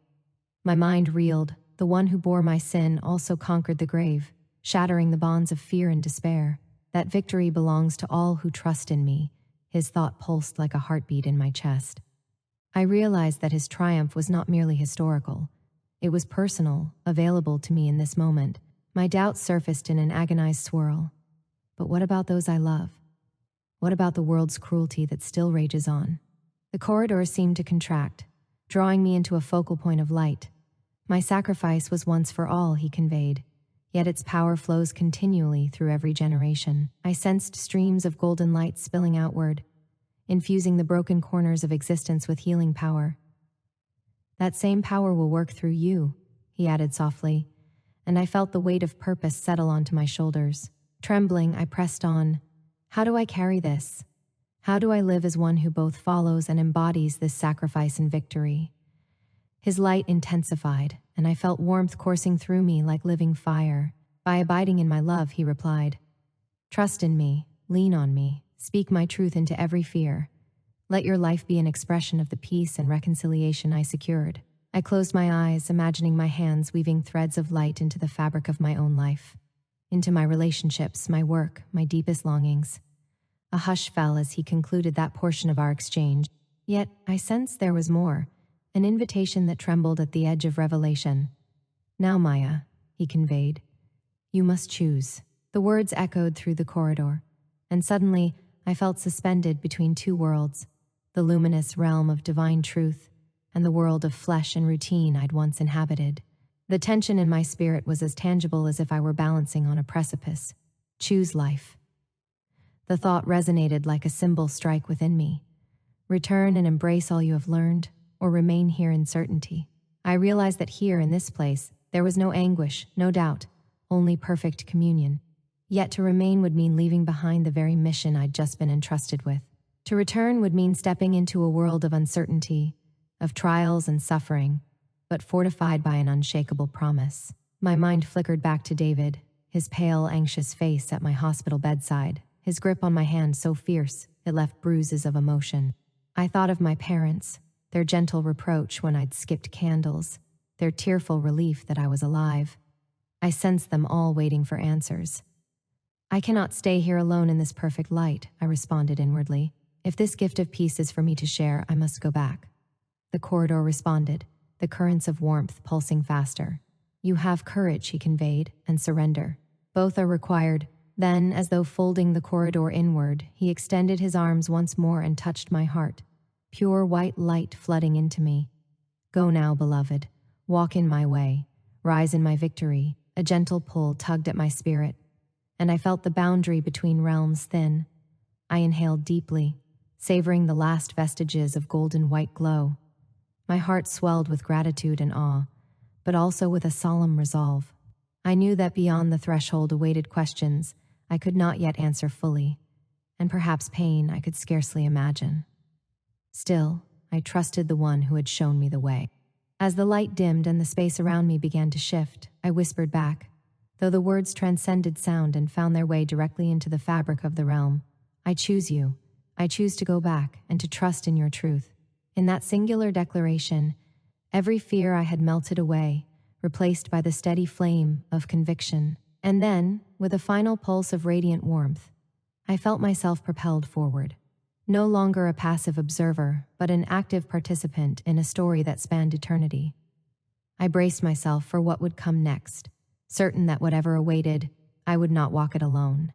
My mind reeled. The one who bore my sin also conquered the grave, shattering the bonds of fear and despair. That victory belongs to all who trust in me. His thought pulsed like a heartbeat in my chest. I realized that his triumph was not merely historical. It was personal, available to me in this moment. My doubts surfaced in an agonized swirl. But what about those I love? What about the world's cruelty that still rages on? The corridor seemed to contract, drawing me into a focal point of light. My sacrifice was once for all, he conveyed, yet its power flows continually through every generation. I sensed streams of golden light spilling outward, infusing the broken corners of existence with healing power. "That same power will work through you," he added softly, and I felt the weight of purpose settle onto my shoulders. Trembling, I pressed on. How do I carry this? How do I live as one who both follows and embodies this sacrifice and victory? His light intensified, and I felt warmth coursing through me like living fire. "By abiding in my love," he replied. "Trust in me, lean on me, speak my truth into every fear. Let your life be an expression of the peace and reconciliation I secured." I closed my eyes, imagining my hands weaving threads of light into the fabric of my own life, into my relationships, my work, my deepest longings. A hush fell as he concluded that portion of our exchange. Yet I sensed there was more, an invitation that trembled at the edge of revelation. "Now, Maya," he conveyed, "you must choose." The words echoed through the corridor, and suddenly I felt suspended between two worlds, the luminous realm of divine truth and the world of flesh and routine I'd once inhabited. The tension in my spirit was as tangible as if I were balancing on a precipice. Choose life. The thought resonated like a cymbal strike within me. Return and embrace all you have learned, or remain here in certainty. I realized that here, in this place, there was no anguish, no doubt, only perfect communion. Yet to remain would mean leaving behind the very mission I'd just been entrusted with. To return would mean stepping into a world of uncertainty, of trials and suffering, but fortified by an unshakable promise. My mind flickered back to David, his pale, anxious face at my hospital bedside, his grip on my hand so fierce it left bruises of emotion. I thought of my parents, their gentle reproach when I'd skipped candles, their tearful relief that I was alive. I sensed them all waiting for answers. I cannot stay here alone in this perfect light, I responded inwardly. If this gift of peace is for me to share, I must go back. The corridor responded, the currents of warmth pulsing faster. You have courage, he conveyed, and surrender. Both are required. Then, as though folding the corridor inward, he extended his arms once more and touched my heart, pure white light flooding into me. Go now, beloved. Walk in my way. Rise in my victory. A gentle pull tugged at my spirit, and I felt the boundary between realms thin. I inhaled deeply, savoring the last vestiges of golden white glow. My heart swelled with gratitude and awe, but also with a solemn resolve. I knew that beyond the threshold awaited questions I could not yet answer fully, and perhaps pain I could scarcely imagine. Still, I trusted the one who had shown me the way. As the light dimmed and the space around me began to shift, I whispered back, though the words transcended sound and found their way directly into the fabric of the realm. I choose you. I choose to go back and to trust in your truth. In that singular declaration, every fear I had melted away, replaced by the steady flame of conviction. And then, with a final pulse of radiant warmth, I felt myself propelled forward. No longer a passive observer, but an active participant in a story that spanned eternity. I braced myself for what would come next, certain that whatever awaited, I would not walk it alone.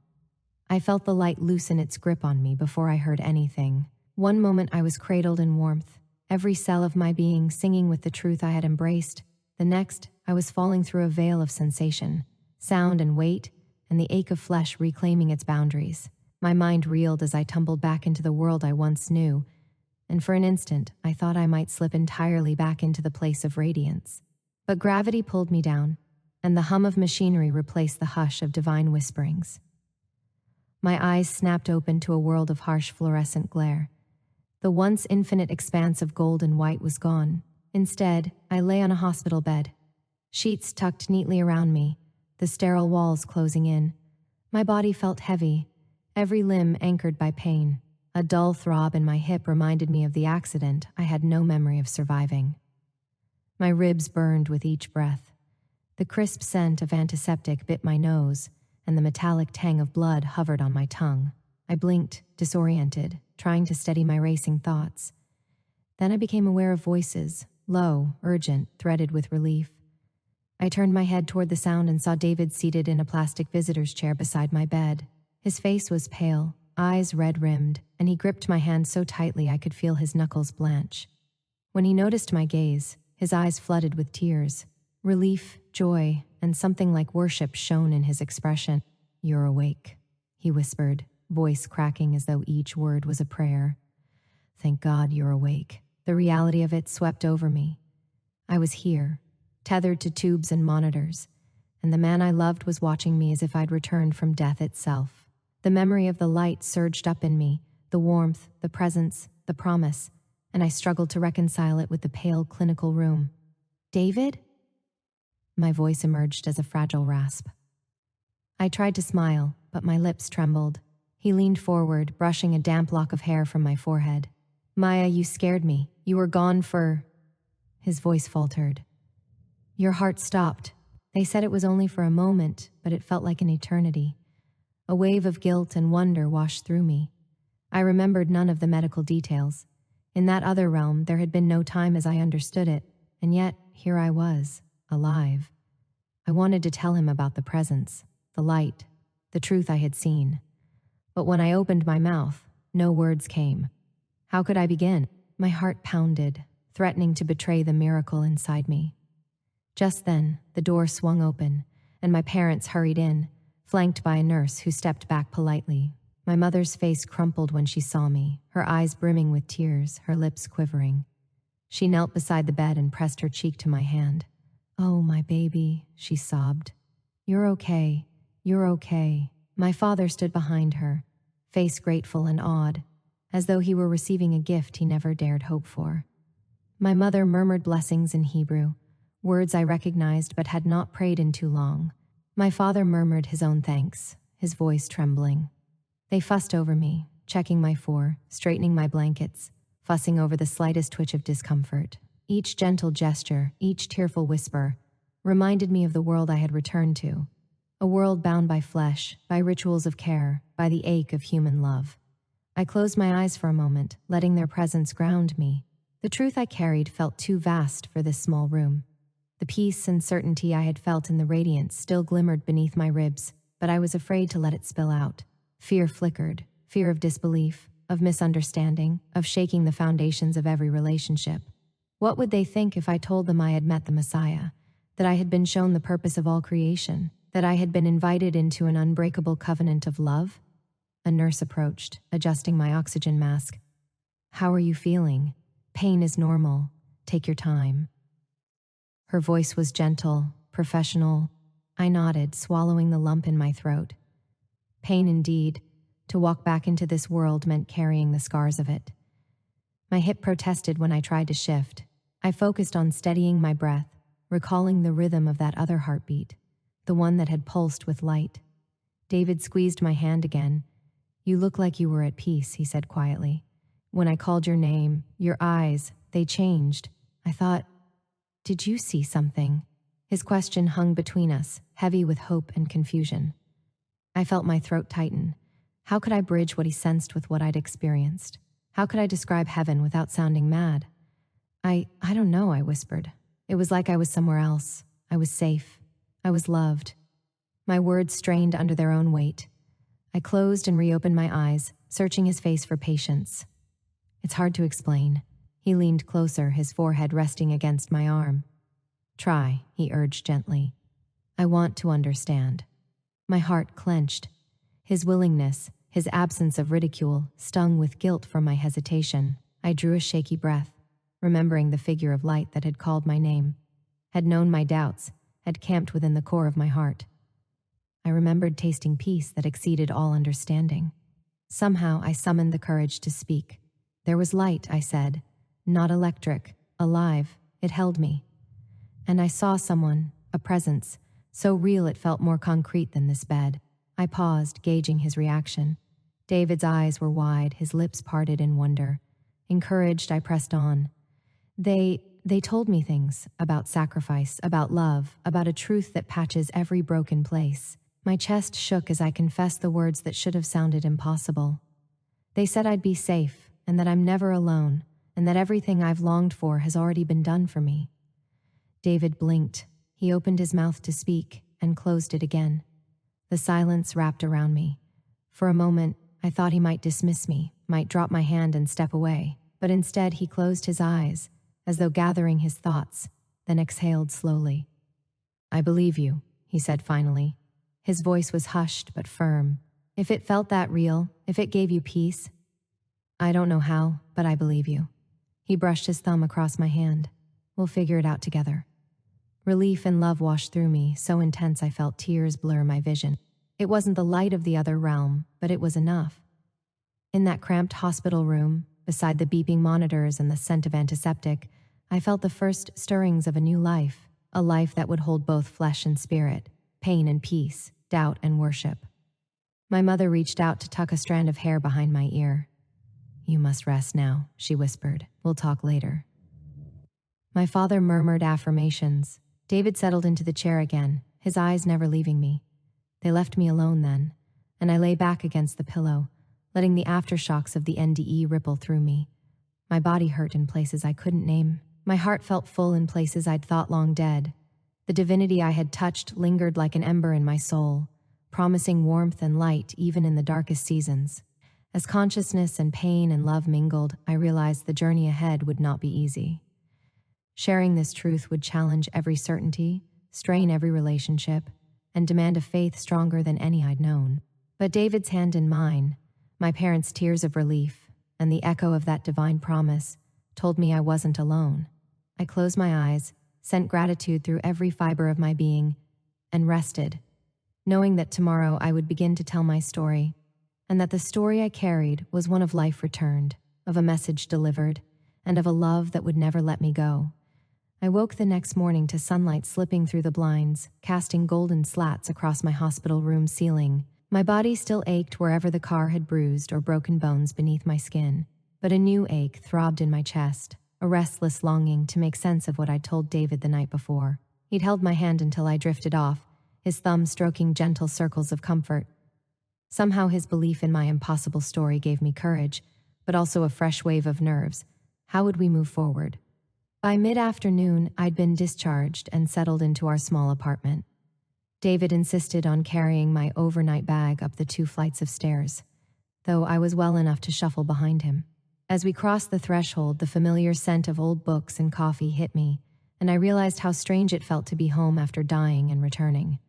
I felt the light loosen its grip on me before I heard anything. One moment I was cradled in warmth, every cell of my being singing with the truth I had embraced. The next, I was falling through a veil of sensation, sound and weight, and the ache of flesh reclaiming its boundaries. My mind reeled as I tumbled back into the world I once knew, and for an instant I thought I might slip entirely back into the place of radiance. But gravity pulled me down, and the hum of machinery replaced the hush of divine whisperings. My eyes snapped open to a world of harsh fluorescent glare. The once infinite expanse of gold and white was gone. Instead, I lay on a hospital bed, sheets tucked neatly around me, the sterile walls closing in. My body felt heavy, every limb anchored by pain. A dull throb in my hip reminded me of the accident I had no memory of surviving. My ribs burned with each breath. The crisp scent of antiseptic bit my nose, and the metallic tang of blood hovered on my tongue. I blinked, disoriented, trying to steady my racing thoughts. Then I became aware of voices, low, urgent, threaded with relief. I turned my head toward the sound and saw David seated in a plastic visitor's chair beside my bed. His face was pale, eyes red-rimmed, and he gripped my hand so tightly I could feel his knuckles blanch. When he noticed my gaze, his eyes flooded with tears. Relief, joy, and something like worship shone in his expression. "You're awake," he whispered, voice cracking as though each word was a prayer. "Thank God you're awake." The reality of it swept over me. I was here, tethered to tubes and monitors, and the man I loved was watching me as if I'd returned from death itself. The memory of the light surged up in me, the warmth, the presence, the promise, and I struggled to reconcile it with the pale clinical room. "David?" My voice emerged as a fragile rasp. I tried to smile, but my lips trembled. He leaned forward, brushing a damp lock of hair from my forehead. "Maya, you scared me. You were gone for..." His voice faltered. "Your heart stopped. They said it was only for a moment, but it felt like an eternity." A wave of guilt and wonder washed through me. I remembered none of the medical details. In that other realm, there had been no time as I understood it, and yet here I was, alive. I wanted to tell him about the presence, the light, the truth I had seen. But when I opened my mouth, no words came. How could I begin? My heart pounded, threatening to betray the miracle inside me. Just then, the door swung open, and my parents hurried in, flanked by a nurse who stepped back politely. My mother's face crumpled when she saw me, her eyes brimming with tears, her lips quivering. She knelt beside the bed and pressed her cheek to my hand. "Oh, my baby," she sobbed. "You're okay. You're okay." My father stood behind her, face grateful and awed, as though he were receiving a gift he never dared hope for. My mother murmured blessings in Hebrew, words I recognized but had not prayed in too long. My father murmured his own thanks, his voice trembling. They fussed over me, checking my straightening my blankets, fussing over the slightest twitch of discomfort. Each gentle gesture, each tearful whisper, reminded me of the world I had returned to, a world bound by flesh, by rituals of care, by the ache of human love. I closed my eyes for a moment, letting their presence ground me. The truth I carried felt too vast for this small room. The peace and certainty I had felt in the radiance still glimmered beneath my ribs, but I was afraid to let it spill out. Fear flickered, fear of disbelief, of misunderstanding, of shaking the foundations of every relationship. What would they think if I told them I had met the Messiah, that I had been shown the purpose of all creation, that I had been invited into an unbreakable covenant of love? A nurse approached, adjusting my oxygen mask. "How are you feeling? Pain is normal. Take your time." Her voice was gentle, professional. I nodded, swallowing the lump in my throat. Pain indeed. To walk back into this world meant carrying the scars of it. My hip protested when I tried to shift. I focused on steadying my breath, recalling the rhythm of that other heartbeat, the one that had pulsed with light. David squeezed my hand again. "You look like you were at peace," he said quietly. "When I called your name, your eyes, they changed. I thought, did you see something?" His question hung between us, heavy with hope and confusion. I felt my throat tighten. How could I bridge what he sensed with what I'd experienced? How could I describe heaven without sounding mad? I don't know, I whispered. It was like I was somewhere else. I was safe. I was loved. My words strained under their own weight. I closed and reopened my eyes, searching his face for patience. "It's hard to explain." He leaned closer, his forehead resting against my arm. "Try," he urged gently. "I want to understand." My heart clenched. His willingness, his absence of ridicule, stung with guilt from my hesitation. I drew a shaky breath, remembering the figure of light that had called my name, had known my doubts, had camped within the core of my heart. I remembered tasting peace that exceeded all understanding. Somehow I summoned the courage to speak. "There was light," I said. "Not electric, alive. It held me. And I saw someone, a presence, so real it felt more concrete than this bed." I paused, gauging his reaction. David's eyes were wide, his lips parted in wonder. Encouraged, I pressed on. They told me things about sacrifice, about love, about a truth that patches every broken place. My chest shook as I confessed the words that should have sounded impossible. They said I'd be safe, and that I'm never alone, and that everything I've longed for has already been done for me. David blinked. He opened his mouth to speak, and closed it again. The silence wrapped around me. For a moment, I thought he might dismiss me, might drop my hand and step away, but instead he closed his eyes, as though gathering his thoughts, then exhaled slowly. "I believe you," he said finally. His voice was hushed but firm. "If it felt that real, if it gave you peace, I don't know how, but I believe you." He brushed his thumb across my hand. "We'll figure it out together." Relief and love washed through me, so intense I felt tears blur my vision. It wasn't the light of the other realm, but it was enough. In that cramped hospital room, beside the beeping monitors and the scent of antiseptic, I felt the first stirrings of a new life, a life that would hold both flesh and spirit, pain and peace, doubt and worship. My mother reached out to tuck a strand of hair behind my ear. "You must rest now," she whispered. "We'll talk later." My father murmured affirmations. David settled into the chair again, his eyes never leaving me. They left me alone then, and I lay back against the pillow, letting the aftershocks of the NDE ripple through me. My body hurt in places I couldn't name. My heart felt full in places I'd thought long dead. The divinity I had touched lingered like an ember in my soul, promising warmth and light even in the darkest seasons. As consciousness and pain and love mingled, I realized the journey ahead would not be easy. Sharing this truth would challenge every certainty, strain every relationship, and demand a faith stronger than any I'd known. But David's hand in mine, my parents' tears of relief, and the echo of that divine promise told me I wasn't alone. I closed my eyes, sent gratitude through every fiber of my being, and rested, knowing that tomorrow I would begin to tell my story, and that the story I carried was one of life returned, of a message delivered, and of a love that would never let me go. I woke the next morning to sunlight slipping through the blinds, casting golden slats across my hospital room ceiling. My body still ached wherever the car had bruised or broken bones beneath my skin. But a new ache throbbed in my chest, a restless longing to make sense of what I'd told David the night before. He'd held my hand until I drifted off, his thumb stroking gentle circles of comfort. Somehow his belief in my impossible story gave me courage, but also a fresh wave of nerves. How would we move forward? By mid-afternoon, I'd been discharged and settled into our small apartment. David insisted on carrying my overnight bag up the 2 flights of stairs, though I was well enough to shuffle behind him. As we crossed the threshold, the familiar scent of old books and coffee hit me, and I realized how strange it felt to be home after dying and returning.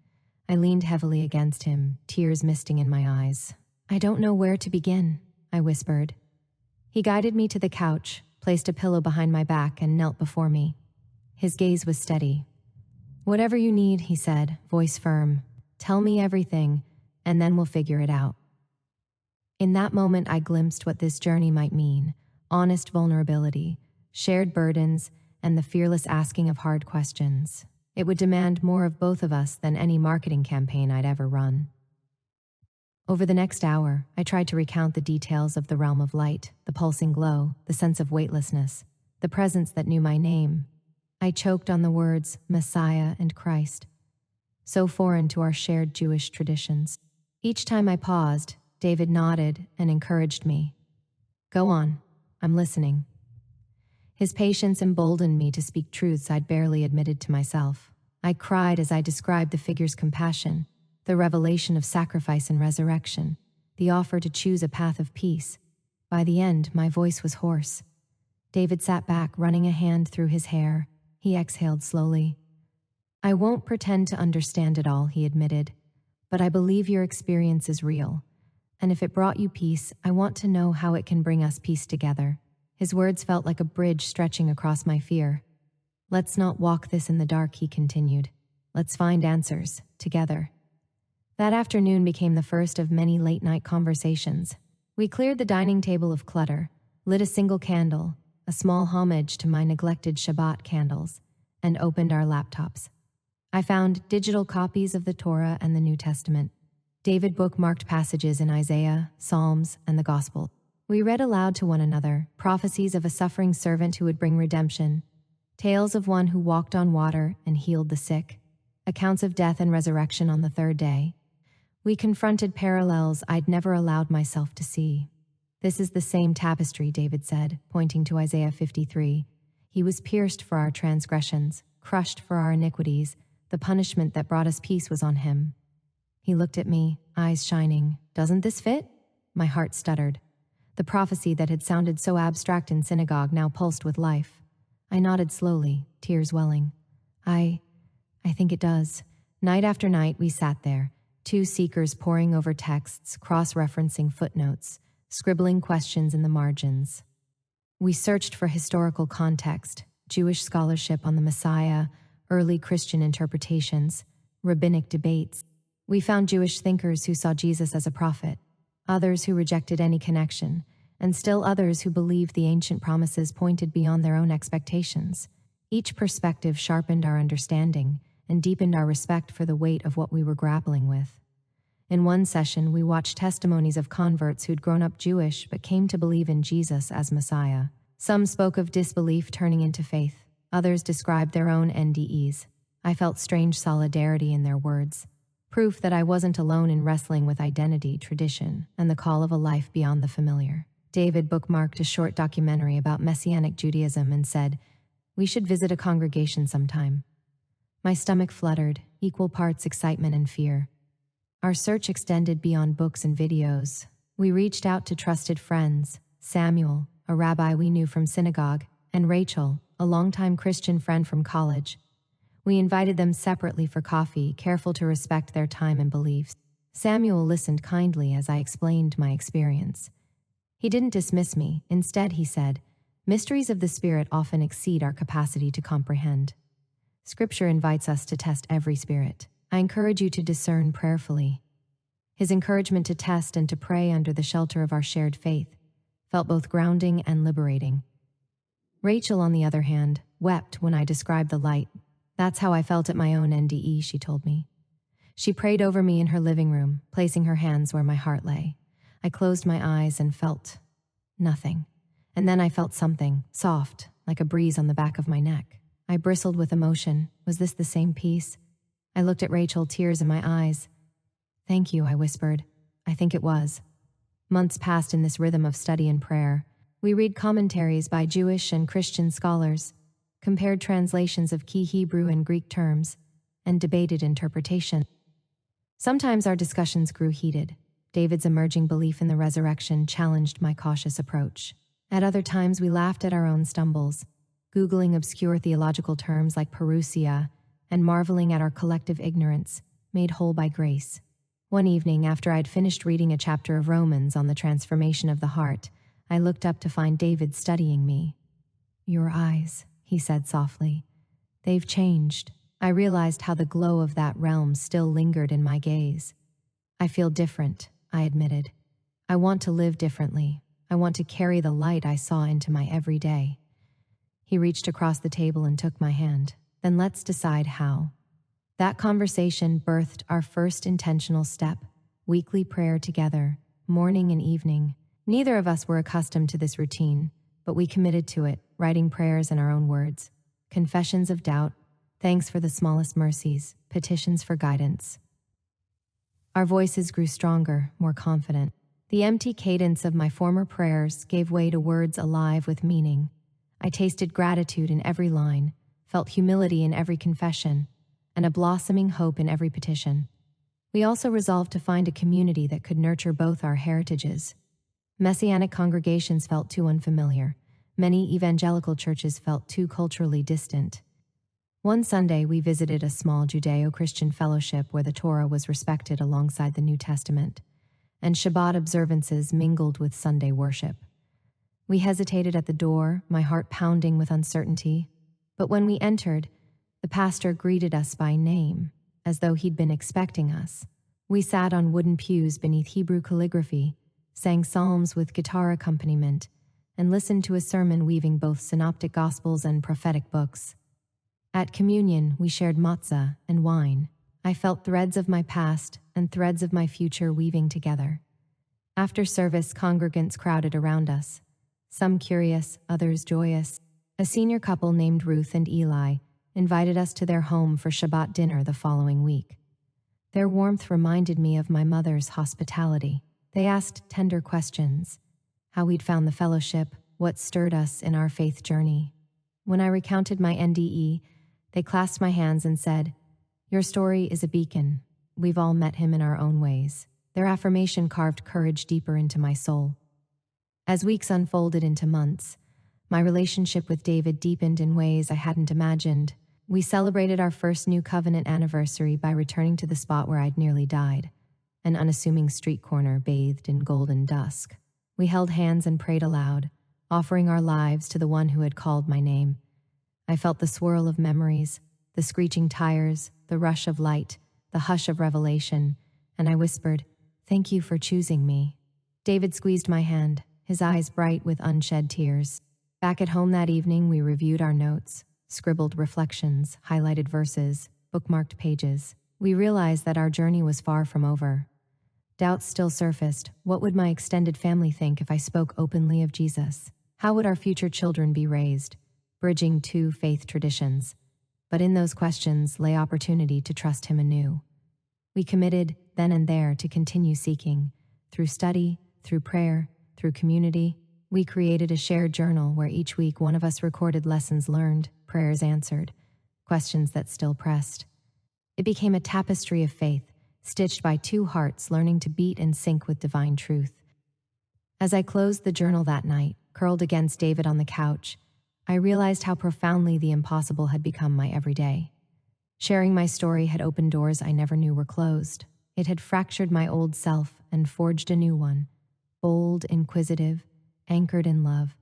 I leaned heavily against him, tears misting in my eyes. "I don't know where to begin," I whispered. He guided me to the couch, placed a pillow behind my back, and knelt before me. His gaze was steady. "Whatever you need," he said, voice firm. "Tell me everything, and then we'll figure it out." In that moment, I glimpsed what this journey might mean: honest vulnerability, shared burdens, and the fearless asking of hard questions. It would demand more of both of us than any marketing campaign I'd ever run. Over the next hour, I tried to recount the details of the realm of light, the pulsing glow, the sense of weightlessness, the presence that knew my name. I choked on the words Messiah and Christ, so foreign to our shared Jewish traditions. Each time I paused, David nodded and encouraged me. "Go on, I'm listening." His patience emboldened me to speak truths I'd barely admitted to myself. I cried as I described the figure's compassion, the revelation of sacrifice and resurrection, the offer to choose a path of peace. By the end, my voice was hoarse. David sat back, running a hand through his hair. He exhaled slowly. "I won't pretend to understand it all," he admitted, "but I believe your experience is real. And if it brought you peace, I want to know how it can bring us peace together." His words felt like a bridge stretching across my fear. "Let's not walk this in the dark," he continued. "Let's find answers, together." That afternoon became the first of many late-night conversations. We cleared the dining table of clutter, lit a single candle, a small homage to my neglected Shabbat candles, and opened our laptops. I found digital copies of the Torah and the New Testament. David bookmarked passages in Isaiah, Psalms, and the Gospel. We read aloud to one another, prophecies of a suffering servant who would bring redemption, tales of one who walked on water and healed the sick, accounts of death and resurrection on the 3rd day. We confronted parallels I'd never allowed myself to see. "This is the same tapestry," David said, pointing to Isaiah 53. "He was pierced for our transgressions, crushed for our iniquities. The punishment that brought us peace was on him." He looked at me, eyes shining. "Doesn't this fit?" My heart stuttered. The prophecy that had sounded so abstract in synagogue now pulsed with life. I nodded slowly, tears welling. I think it does." Night after night, we sat there, 2 seekers poring over texts, cross-referencing footnotes, scribbling questions in the margins. We searched for historical context, Jewish scholarship on the Messiah, early Christian interpretations, rabbinic debates. We found Jewish thinkers who saw Jesus as a prophet, others who rejected any connection, and still others who believed the ancient promises pointed beyond their own expectations. Each perspective sharpened our understanding and deepened our respect for the weight of what we were grappling with. In one session, we watched testimonies of converts who'd grown up Jewish but came to believe in Jesus as Messiah. Some spoke of disbelief turning into faith. Others described their own NDEs. I felt strange solidarity in their words, proof that I wasn't alone in wrestling with identity, tradition, and the call of a life beyond the familiar. David bookmarked a short documentary about Messianic Judaism and said, "We should visit a congregation sometime." My stomach fluttered, equal parts excitement and fear. Our search extended beyond books and videos. We reached out to trusted friends, Samuel, a rabbi we knew from synagogue, and Rachel, a longtime Christian friend from college. We invited them separately for coffee, careful to respect their time and beliefs. Samuel listened kindly as I explained my experience. He didn't dismiss me. Instead, he said, "Mysteries of the Spirit often exceed our capacity to comprehend. Scripture invites us to test every spirit. I encourage you to discern prayerfully." His encouragement to test and to pray under the shelter of our shared faith felt both grounding and liberating. Rachel, on the other hand, wept when I described the light. "That's how I felt at my own NDE," she told me. She prayed over me in her living room, placing her hands where my heart lay. I closed my eyes and felt nothing. and then I felt something, soft, like a breeze on the back of my neck. I bristled with emotion. Was this the same peace? I looked at Rachel, tears in my eyes. "Thank you," I whispered. "I think it was." Months passed in this rhythm of study and prayer. We read commentaries by Jewish and Christian scholars, compared translations of key Hebrew and Greek terms, and debated interpretation. Sometimes our discussions grew heated. David's emerging belief in the resurrection challenged my cautious approach. At other times, we laughed at our own stumbles, Googling obscure theological terms like parousia and marveling at our collective ignorance, made whole by grace. One evening, after I'd finished reading a chapter of Romans on the transformation of the heart, I looked up to find David studying me. "Your eyes," he said softly. "They've changed." I realized how the glow of that realm still lingered in my gaze. "I feel different," I admitted. "I want to live differently. I want to carry the light I saw into my everyday." He reached across the table and took my hand. "Then let's decide how." That conversation birthed our first intentional step, weekly prayer together, morning and evening. Neither of us were accustomed to this routine, but we committed to it, writing prayers in our own words, confessions of doubt, thanks for the smallest mercies, petitions for guidance. Our voices grew stronger, more confident. The empty cadence of my former prayers gave way to words alive with meaning. I tasted gratitude in every line, felt humility in every confession, and a blossoming hope in every petition. We also resolved to find a community that could nurture both our heritages. Messianic congregations felt too unfamiliar. Many evangelical churches felt too culturally distant. One Sunday, we visited a small Judeo-Christian fellowship where the Torah was respected alongside the New Testament, and Shabbat observances mingled with Sunday worship. We hesitated at the door, my heart pounding with uncertainty, but when we entered, the pastor greeted us by name, as though he'd been expecting us. We sat on wooden pews beneath Hebrew calligraphy, sang psalms with guitar accompaniment, and listened to a sermon weaving both synoptic gospels and prophetic books. At communion, we shared matzah and wine. I felt threads of my past and threads of my future weaving together. After service, congregants crowded around us, some curious, others joyous. A senior couple named Ruth and Eli invited us to their home for Shabbat dinner the following week. Their warmth reminded me of my mother's hospitality. They asked tender questions, how we'd found the fellowship, what stirred us in our faith journey. When I recounted my NDE, they clasped my hands and said, "Your story is a beacon. We've all met him in our own ways." Their affirmation carved courage deeper into my soul. As weeks unfolded into months, my relationship with David deepened in ways I hadn't imagined. We celebrated our first New Covenant anniversary by returning to the spot where I'd nearly died, an unassuming street corner bathed in golden dusk. We held hands and prayed aloud, offering our lives to the one who had called my name. I felt the swirl of memories, the screeching tires, the rush of light, the hush of revelation, and I whispered, "Thank you for choosing me." David squeezed my hand, his eyes bright with unshed tears. Back at home that evening, we reviewed our notes, scribbled reflections, highlighted verses, bookmarked pages. We realized that our journey was far from over. Doubts still surfaced. What would my extended family think if I spoke openly of Jesus? How would our future children be raised? Bridging two faith traditions. But in those questions lay opportunity to trust him anew. We committed, then and there, to continue seeking. Through study, through prayer, through community, we created a shared journal where each week one of us recorded lessons learned, prayers answered, questions that still pressed. It became a tapestry of faith, stitched by two hearts learning to beat and sync with divine truth. As I closed the journal that night, curled against David on the couch, I realized how profoundly the impossible had become my everyday. Sharing my story had opened doors I never knew were closed. It had fractured my old self and forged a new one, bold, inquisitive, anchored in love.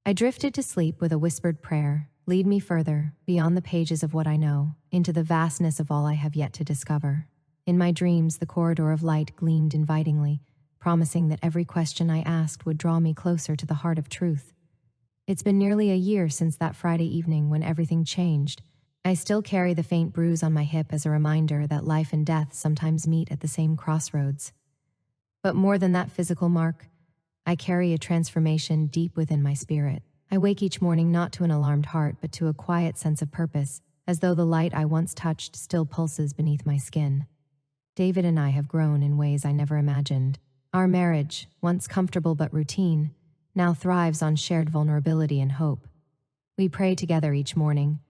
I drifted to sleep with a whispered prayer, lead me further, beyond the pages of what I know, into the vastness of all I have yet to discover. In my dreams, the corridor of light gleamed invitingly, promising that every question I asked would draw me closer to the heart of truth. It's been nearly a year since that Friday evening when everything changed. I still carry the faint bruise on my hip as a reminder that life and death sometimes meet at the same crossroads. But more than that physical mark, I carry a transformation deep within my spirit. I wake each morning not to an alarmed heart, but to a quiet sense of purpose, as though the light I once touched still pulses beneath my skin. David and I have grown in ways I never imagined. Our marriage, once comfortable but routine, now thrives on shared vulnerability and hope. We pray together each morning,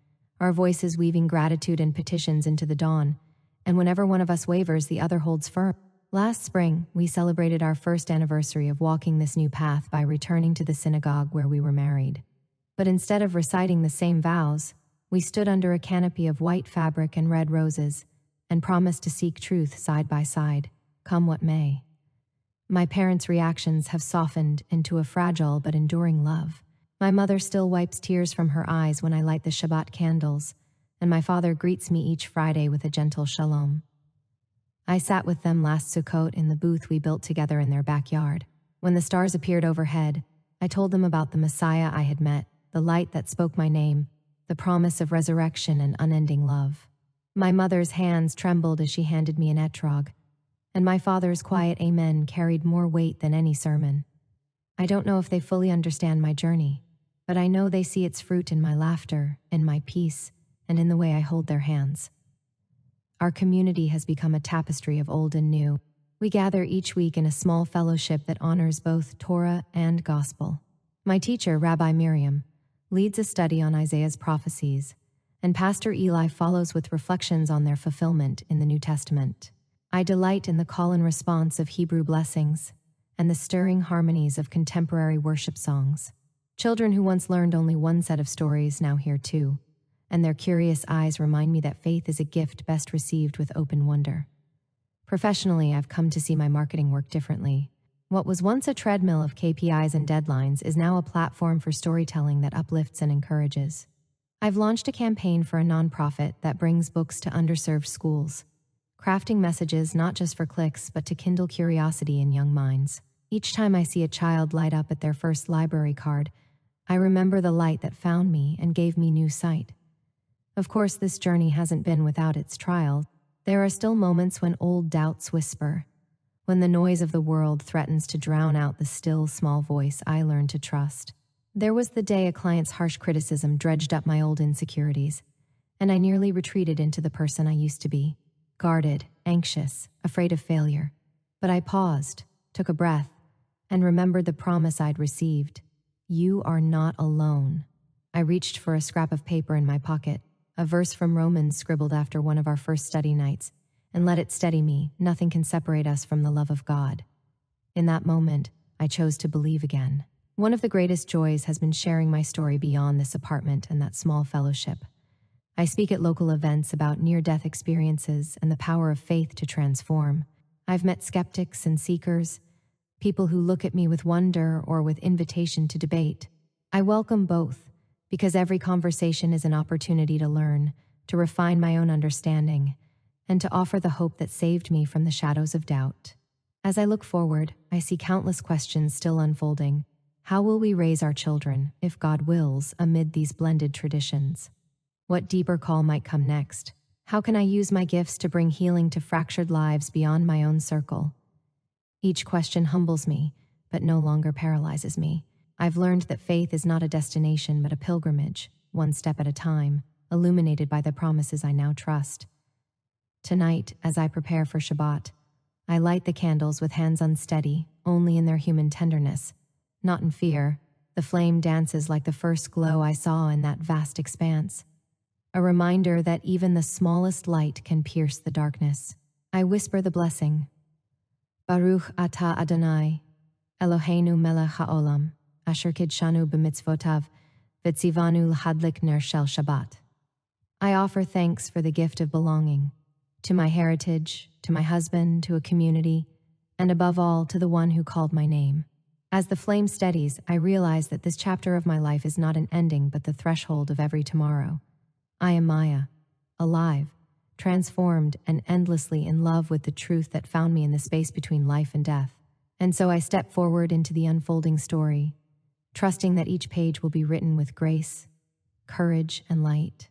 our voices weaving gratitude and petitions into the dawn, and whenever one of us wavers, the other holds firm. Last spring, we celebrated our first anniversary of walking this new path by returning to the synagogue where we were married. But instead of reciting the same vows, we stood under a canopy of white fabric and red roses and promised to seek truth side by side, come what may. My parents' reactions have softened into a fragile but enduring love. My mother still wipes tears from her eyes when I light the Shabbat candles, and my father greets me each Friday with a gentle shalom. I sat with them last Sukkot in the booth we built together in their backyard. When the stars appeared overhead, I told them about the Messiah I had met, the light that spoke my name, the promise of resurrection and unending love. My mother's hands trembled as she handed me an etrog, and my father's quiet amen carried more weight than any sermon. I don't know if they fully understand my journey, but I know they see its fruit in my laughter, in my peace, and in the way I hold their hands. Our community has become a tapestry of old and new. We gather each week in a small fellowship that honors both Torah and gospel. My teacher, Rabbi Miriam, leads a study on Isaiah's prophecies, and Pastor Eli follows with reflections on their fulfillment in the New Testament. I delight in the call and response of Hebrew blessings and the stirring harmonies of contemporary worship songs. Children who once learned only one set of stories now hear two, and their curious eyes remind me that faith is a gift best received with open wonder. Professionally, I've come to see my marketing work differently. What was once a treadmill of KPIs and deadlines is now a platform for storytelling that uplifts and encourages. I've launched a campaign for a nonprofit that brings books to underserved schools, crafting messages not just for clicks but to kindle curiosity in young minds. Each time I see a child light up at their first library card, I remember the light that found me and gave me new sight. Of course, this journey hasn't been without its trial. There are still moments when old doubts whisper, when the noise of the world threatens to drown out the still, small voice I learned to trust. There was the day a client's harsh criticism dredged up my old insecurities, and I nearly retreated into the person I used to be, guarded, anxious, afraid of failure. But I paused, took a breath, and remembered the promise I'd received. You are not alone. I reached for a scrap of paper in my pocket, a verse from Romans scribbled after one of our first study nights, and let it steady me. Nothing can separate us from the love of God. In that moment, I chose to believe again. One of the greatest joys has been sharing my story beyond this apartment and that small fellowship. I speak at local events about near-death experiences and the power of faith to transform. I've met skeptics and seekers, people who look at me with wonder or with invitation to debate. I welcome both, because every conversation is an opportunity to learn, to refine my own understanding, and to offer the hope that saved me from the shadows of doubt. As I look forward, I see countless questions still unfolding. How will we raise our children, if God wills, amid these blended traditions? What deeper call might come next? How can I use my gifts to bring healing to fractured lives beyond my own circle? Each question humbles me, but no longer paralyzes me. I've learned that faith is not a destination but a pilgrimage, one step at a time, illuminated by the promises I now trust. Tonight, as I prepare for Shabbat, I light the candles with hands unsteady, only in their human tenderness, not in fear. The flame dances like the first glow I saw in that vast expanse, a reminder that even the smallest light can pierce the darkness. I whisper the blessing. Baruch atah Adonai, Eloheinu melech haolam, asher kidshanu b'mitzvotav, v'tzivanu l'hadlik ner shel Shabbat. I offer thanks for the gift of belonging, to my heritage, to my husband, to a community, and above all, to the one who called my name. As the flame steadies, I realize that this chapter of my life is not an ending but the threshold of every tomorrow. I am Maya, alive, transformed, and endlessly in love with the truth that found me in the space between life and death. And so I step forward into the unfolding story, trusting that each page will be written with grace, courage, and light.